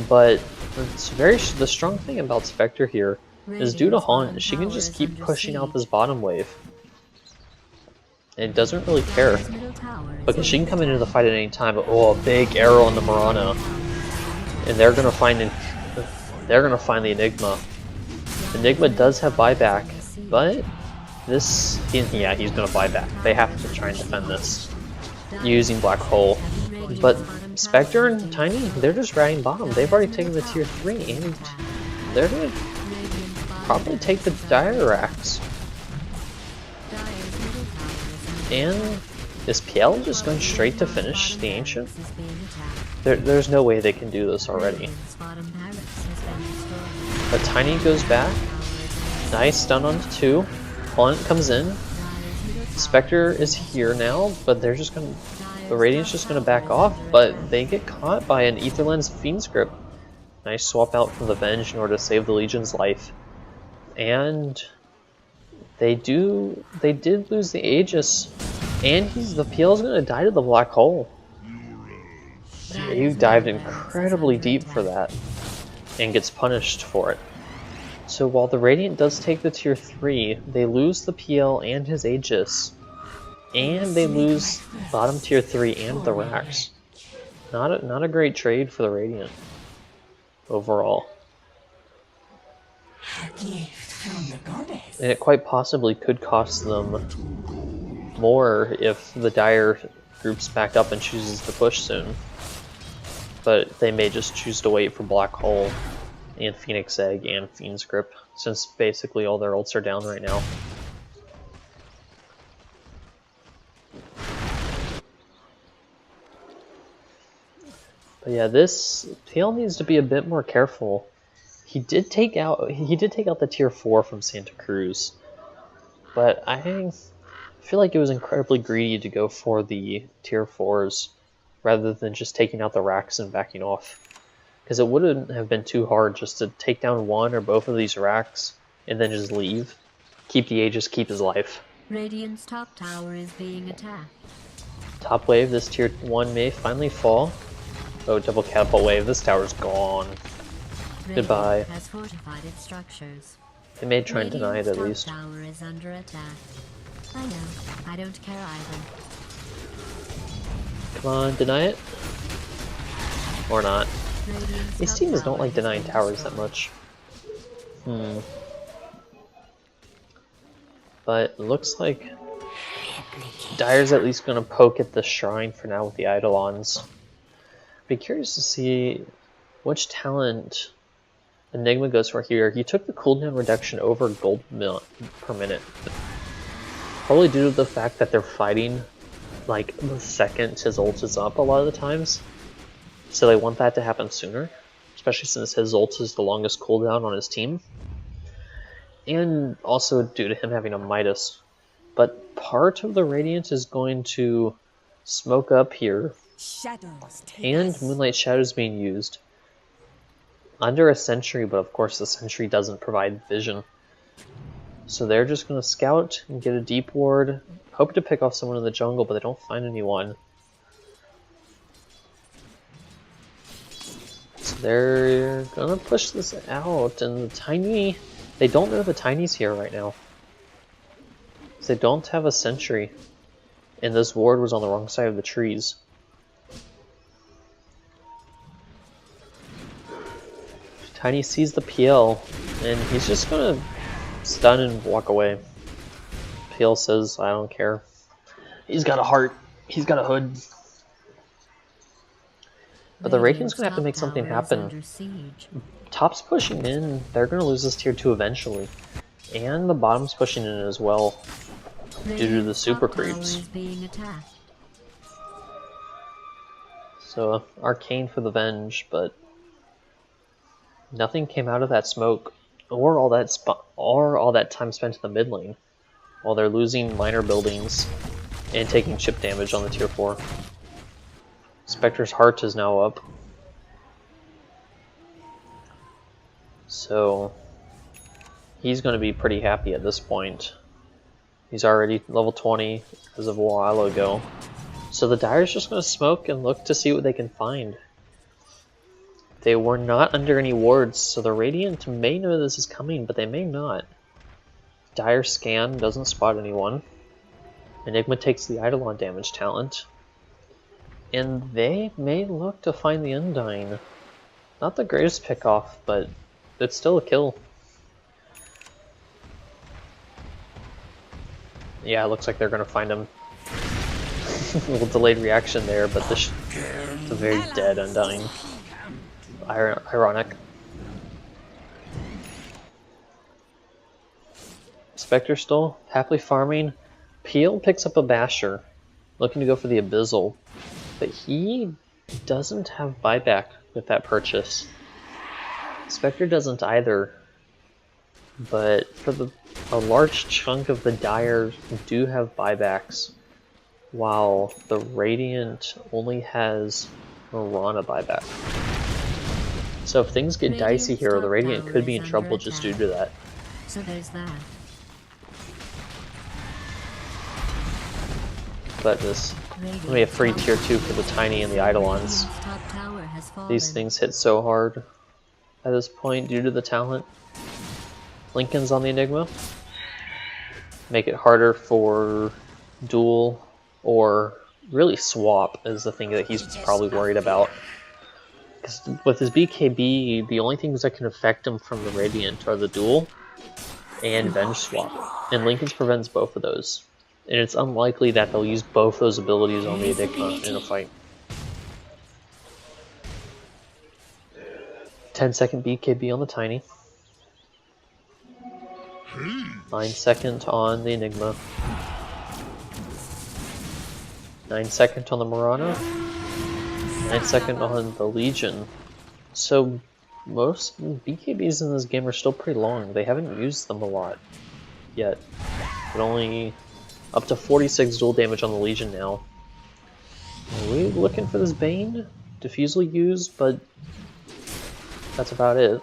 But it's the strong thing about Spectre here is due to Haunt, she can just keep pushing out this bottom wave. And it doesn't really care, because she can come into the fight at any time. But oh, a big arrow on the Mirana, and they're gonna find the Enigma. Enigma does have buyback, but he's gonna buy back. They have to try and defend this using Black Hole. But Spectre and Tiny, they're just riding bottom. They've already taken the tier 3, and they're gonna probably take the Dire Racks. And is PL just going straight to finish the Ancient? There's no way they can do this already. But Tiny goes back. Nice, stun onto 2. Haunt comes in. Spectre is here now, but the Radiant's just gonna back off, but they get caught by an Aether Lens Fiend's Grip. Nice swap out from the Venge in order to save the Legion's life. And they did lose the Aegis, and the PL's gonna die to the Black Hole. You dived incredibly deep for that, and gets punished for it. So while the Radiant does take the tier 3, they lose the PL and his Aegis, and they lose bottom tier 3 and the Racks. Not a great trade for the Radiant overall. And it quite possibly could cost them more if the Dire groups back up and chooses to push soon. But they may just choose to wait for Black Hole and Phoenix Egg and Fiend's Grip, since basically all their ults are down right now. But yeah, this PL needs to be a bit more careful. He did take out the tier 4 from Santa Cruz, but I feel like it was incredibly greedy to go for the tier 4s rather than just taking out the racks and backing off. Because it wouldn't have been too hard just to take down one or both of these racks and then just leave. Keep the Aegis, keep his life. Radiant's top tower is being attacked. Top wave, this tier 1 may finally fall. Oh, double catapult wave, this tower's gone. Goodbye. Radiant has fortified its structures. They may try and deny it at Radiant's least. top tower is under attack. I know. I don't care either. Come on, deny it? Or not. Radiant's These top teams don't tower like has denying been towers that destroyed. much. But it looks like Dire's at least going to poke at the shrine for now with the Eidolons. Be curious to see which talent Enigma goes for here. He took the cooldown reduction over gold per minute. Probably due to the fact that they're fighting like the second his ult is up a lot of the times. So they want that to happen sooner, especially since his ult is the longest cooldown on his team. And also due to him having a Midas. But part of the Radiant is going to smoke up here, Shadows take and us. Moonlight Shadows being used under a sentry, but of course the sentry doesn't provide vision. So they're just going to scout and get a deep ward, hope to pick off someone in the jungle, but they don't find anyone. So they're going to push this out, and the Tiny... They don't know the Tiny's here right now. They don't have a sentry, and this ward was on the wrong side of the trees. Tiny sees the PL, and he's just gonna stun and walk away. PL says, I don't care. He's got a heart. He's got a hood. But the Radiant's gonna have to make something happen. Top's pushing in. They're gonna lose this tier 2 eventually. And the bottom's pushing in as well, due to the super creeps. So, Arcane for the Venge, but nothing came out of that smoke, or all that time spent in the mid lane, while they're losing minor buildings and taking chip damage on the tier 4. Spectre's heart is now up. So he's going to be pretty happy at this point. He's already level 20 as of a while ago. So the Dire's just going to smoke and look to see what they can find. They were not under any wards, so the Radiant may know this is coming, but they may not. Dire scan, doesn't spot anyone. Enigma takes the Eidolon damage talent. And they may look to find the Undying. Not the greatest pickoff, but it's still a kill. Yeah, it looks like they're going to find him. A little delayed reaction there, but it's a very dead Undying. Ironic. Spectre still happily farming. Peel picks up a Basher, looking to go for the Abyssal, but he doesn't have buyback with that purchase. Spectre doesn't either, but for a large chunk of the Dire do have buybacks, while the Radiant only has Mirana buyback. So if things get dicey here, the Radiant could be in trouble just due to that. So there's that. But this we have free tier 2 for the Tiny and the Eidolons. These things hit so hard at this point due to the talent. Lincoln's on the Enigma. Make it harder for duel or really swap is the thing that he's probably worried about. Because with his BKB, the only things that can affect him from the Radiant are the duel and Venge swap. And Lincoln's prevents both of those. And it's unlikely that they'll use both those abilities on the Enigma in a fight. 10-second BKB on the Tiny. 9-second on the Enigma. 9-second on the Mirana. 9-second on the Legion. So most BKBs in this game are still pretty long. They haven't used them a lot yet. But only up to 46 dual damage on the Legion now. Are we looking for this Bane? Diffusely used, but that's about it.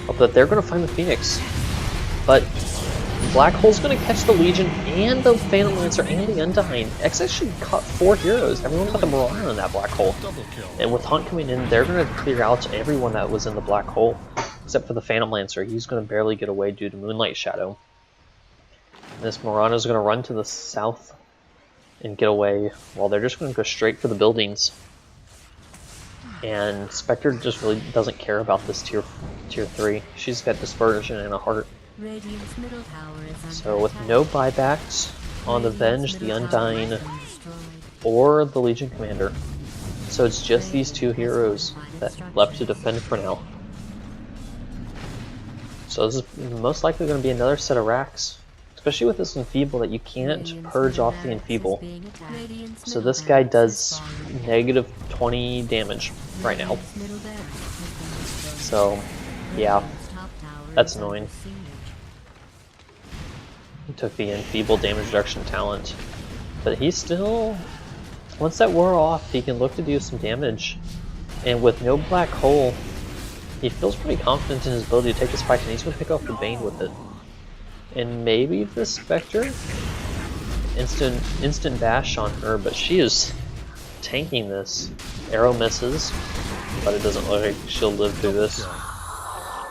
Oh, but they're going to find the Phoenix. But Black Hole's going to catch the Legion and the Phantom Lancer and the Undying. X actually caught 4 heroes. Everyone got the Marauder in that Black Hole. And with Hunt coming in, they're going to clear out everyone that was in the Black Hole. Except for the Phantom Lancer. He's going to barely get away due to Moonlight Shadow. And this Marauder is going to run to the south and get away, while they're just going to go straight for the buildings. And Spectre just really doesn't care about this tier 3. She's got Dispersion and a heart. Radiant's middle tower is under So with attack. no buybacks on the Venge, the Middle tower Undying, has been destroyed. or the Legion Commander. So it's just these 2 heroes that left to defend for now. So this is most likely going to be another set of racks. Especially with this Enfeeble that you can't purge off the Enfeeble. So this guy does negative 20 damage right now. So, yeah, that's annoying. He took the Enfeeble damage reduction talent. But he's still... Once that wore off, he can look to do some damage. And with no Black Hole, he feels pretty confident in his ability to take this fight, and he's going to pick off the Bane with it. And maybe the Spectre? Instant bash on her, but she is tanking this. Arrow misses, but it doesn't look like she'll live through this.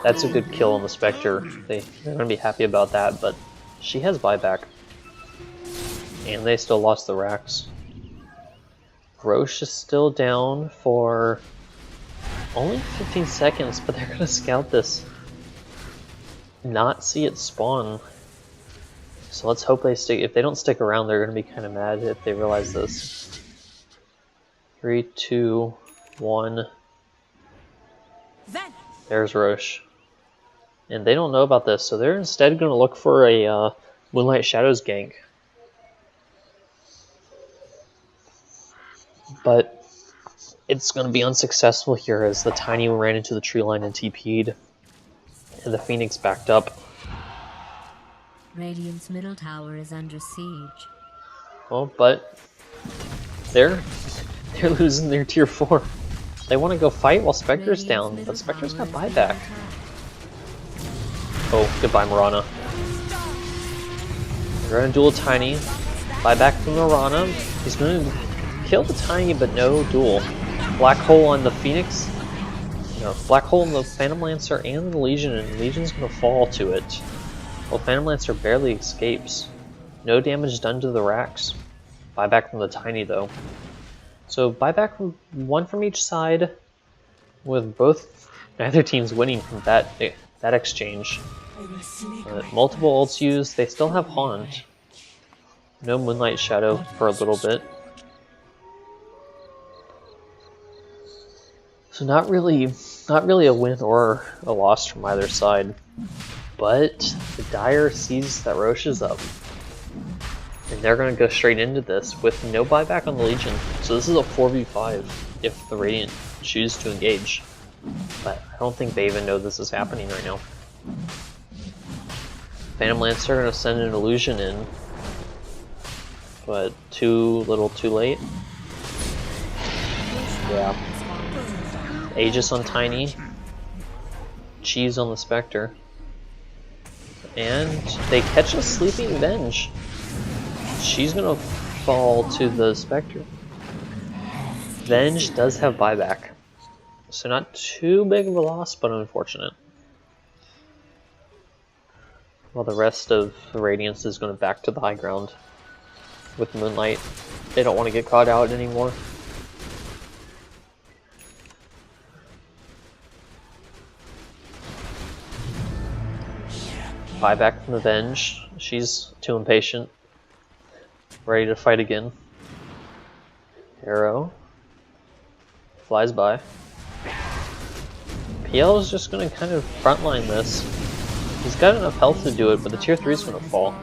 That's a good kill on the Spectre. They're going to be happy about that, but she has buyback. And they still lost the racks. Roche is still down for only 15 seconds, but they're going to scout this. Not see it spawn. So let's hope they stick. If they don't stick around, they're going to be kind of mad if they realize this. 3, 2, 1. There's Roche. And they don't know about this, so they're instead going to look for a Moonlight Shadows gank. But it's going to be unsuccessful here as the Tiny ran into the tree line and TP'd. And the Phoenix backed up. Radiant's middle tower is under siege. Well, but they're losing their tier 4. They want to go fight while Spectre's down, but Spectre's got buyback. Oh, goodbye, Mirana. They're gonna duel Tiny. Buyback from Mirana. He's gonna kill the Tiny, but no duel. Black Hole on the Phoenix. No, Black Hole on the Phantom Lancer and the Legion, and Legion's gonna fall to it. Well, Phantom Lancer barely escapes. No damage done to the racks. Buyback from the Tiny, though. So buyback from one from each side, with neither team's winning from that exchange. Multiple ults used. They still have Haunt. No Moonlight Shadow for a little bit. So not really a win or a loss from either side. But the Dire sees that Roche is up. And they're going to go straight into this with no buyback on the Legion. So this is a 4v5 if the Radiant choose to engage. But I don't think they even know this is happening right now. Phantom Lancer going to send an illusion in. But too little too late. Yeah. Aegis on Tiny. Cheese on the Spectre. And they catch a sleeping Venge. She's gonna fall to the Spectre. Venge does have buyback. So not too big of a loss, but unfortunate. While the rest of the Radiance is going back to the high ground with Moonlight. They don't want to get caught out anymore. Buyback from the Venge. She's too impatient. Ready to fight again. Arrow. Flies by. PL is just going to kind of frontline this. He's got enough health to do it, but the tier 3 is going to fall.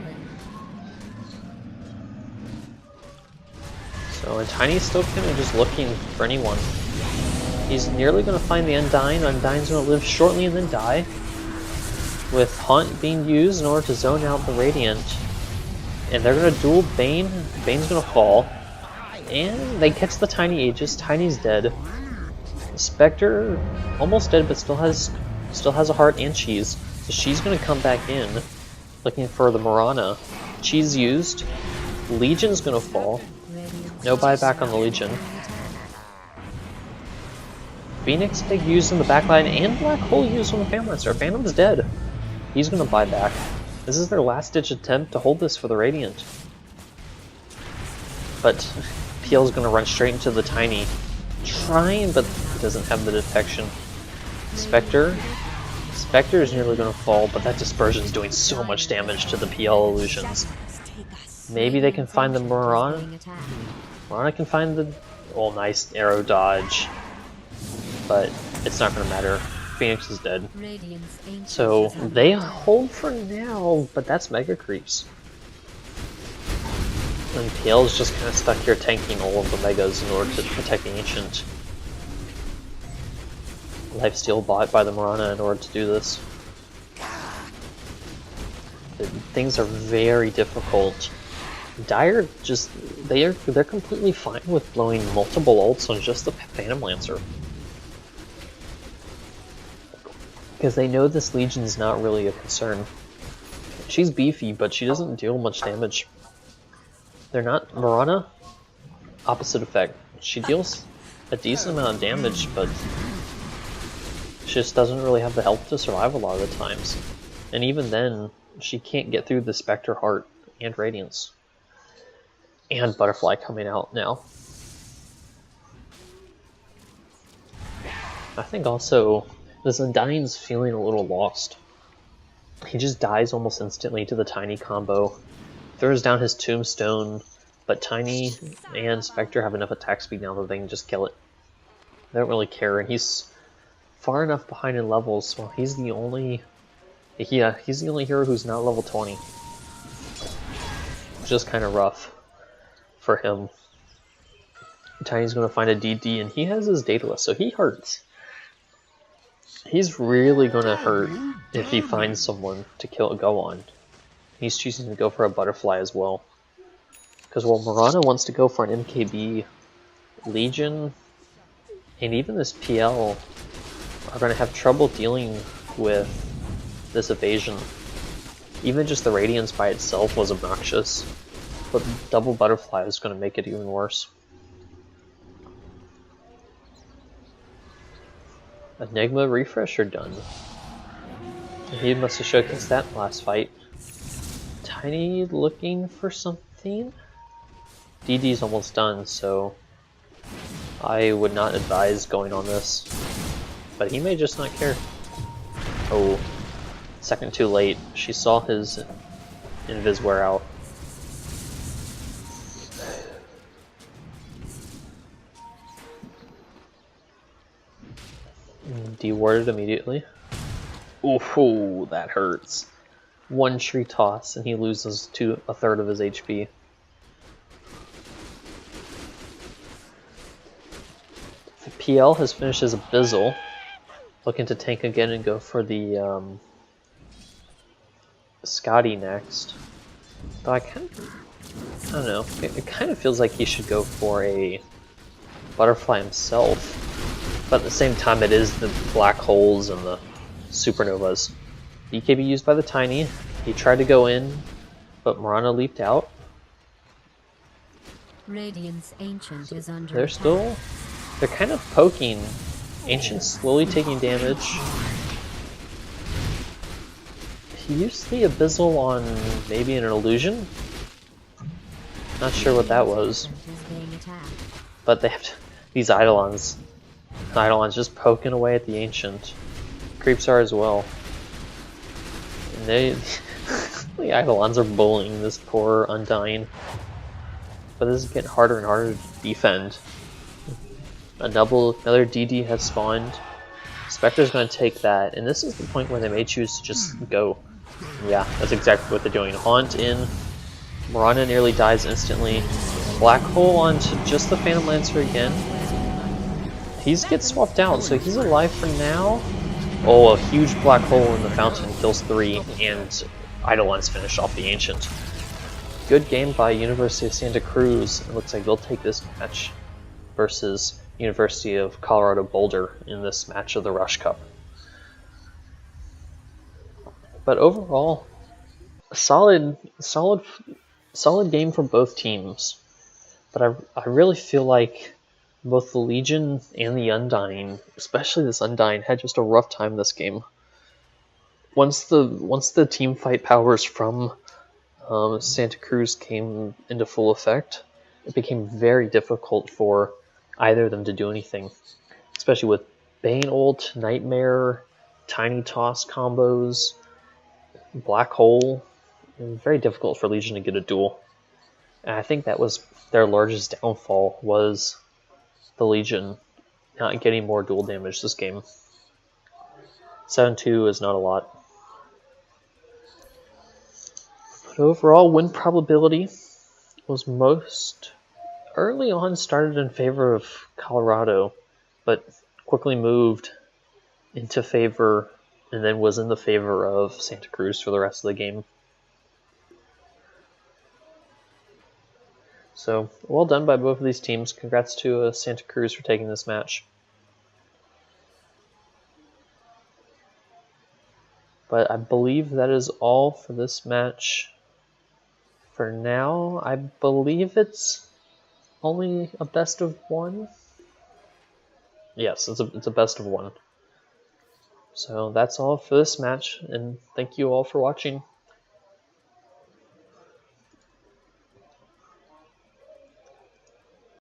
So Oh, and Tiny's still kind of just looking for anyone. He's nearly going to find the Undyne. Undyne's going to live shortly and then die. With Haunt being used in order to zone out the Radiant. And they're going to duel Bane. Bane's going to fall. And they catch the Tiny Aegis. Tiny's dead. Spectre almost dead, but still has a heart and cheese. So she's going to come back in, looking for the Mirana. Cheese used. Legion's going to fall. No buyback on the Legion. Phoenix Big used in the backline, and Black Hole used on the Phantomlancer. Phantom's dead. He's going to buy back. This is their last-ditch attempt to hold this for the Radiant. But PL's going to run straight into the Tiny. Trying, but he doesn't have the detection. Spectre is nearly going to fall, but that Dispersion is doing so much damage to the PL illusions. Maybe they can find the Mirana. Mirana can find the... Oh, nice arrow dodge. But it's not going to matter. Phoenix is dead. So they hold for now, but that's Mega Creeps. And PL's just kind of stuck here tanking all of the Megas in order to protect the Ancient. Lifesteal bought by the Mirana in order to do this. Things are very difficult. Dire just... they're completely fine with blowing multiple ults on just the Phantomlancer. Because they know this Legion's not really a concern. She's beefy, but she doesn't deal much damage. They're not... Mirana? Opposite effect. She deals a decent amount of damage, but she just doesn't really have the health to survive a lot of the times. And even then, she can't get through the Spectre Heart and Radiance. And Butterfly coming out now. I think also... this Undyne's feeling a little lost. He just dies almost instantly to the Tiny combo. Throws down his Tombstone, but Tiny and Spectre have enough attack speed now that they can just kill it. They don't really care, and he's far enough behind in levels, so he's the only... yeah, he's the only hero who's not level 20. Which is kind of rough for him. Tiny's going to find a DD, and he has his Daedalus, so he hurts. He's really going to hurt if he finds someone to go on. He's choosing to go for a Butterfly as well. Because while Mirana wants to go for an MKB, Legion, and even this PL are going to have trouble dealing with this evasion. Even just the Radiance by itself was obnoxious, but double Butterfly is going to make it even worse. Enigma refresher done. He must have showcased that last fight. Tiny looking for something? DD's almost done, so I would not advise going on this. But he may just not care. Oh, second too late. She saw his invis wear out. Dewarded immediately. Ooh, that hurts. One tree toss and he loses a third of his HP. The PL has finished his Abyssal. Looking to tank again and go for the Scotty next. Though I don't know, it kind of feels like he should go for a Butterfly himself. But at the same time, it is the black holes and the supernovas. BKB used by the Tiny. He tried to go in, but Mirana leaped out. Radiant's Ancient is under They're kind of poking. Ancient's slowly taking damage. He used the Abyssal on maybe an illusion? Not sure what that was. But they have these Eidolons. Eidolon's just poking away at the Ancient. Creeps are as well. And the Eidolons are bullying this poor Undyne. But this is getting harder and harder to defend. Another DD has spawned. Spectre's going to take that, and this is the point where they may choose to just go. Yeah, that's exactly what they're doing. Haunt in. Mirana nearly dies instantly. Black Hole onto just the Phantom Lancer again. He gets swapped out, so he's alive for now. Oh, a huge Black Hole in the fountain kills 3, and Eidolon's finished off the Ancient. Good game by University of Santa Cruz. It looks like they'll take this match versus University of Colorado Boulder in this match of the Rush Cup. But overall, a solid game from both teams. But I really feel like both the Legion and the Undying, especially this Undying, had just a rough time this game. Once the team fight powers from Santa Cruz came into full effect, it became very difficult for either of them to do anything. Especially with Bane ult, Nightmare, Tiny Toss combos, Black Hole. It was very difficult for Legion to get a duel. And I think that was their largest downfall, was the Legion not getting more duel damage this game. 7-2 is not a lot. But overall, win probability was most early on started in favor of Colorado, but quickly moved into favor and then was in the favor of Santa Cruz for the rest of the game. So, well done by both of these teams. Congrats to Santa Cruz for taking this match. But I believe that is all for this match. For now, I believe it's only a best of 1. Yes, it's a best of 1. So that's all for this match, and thank you all for watching.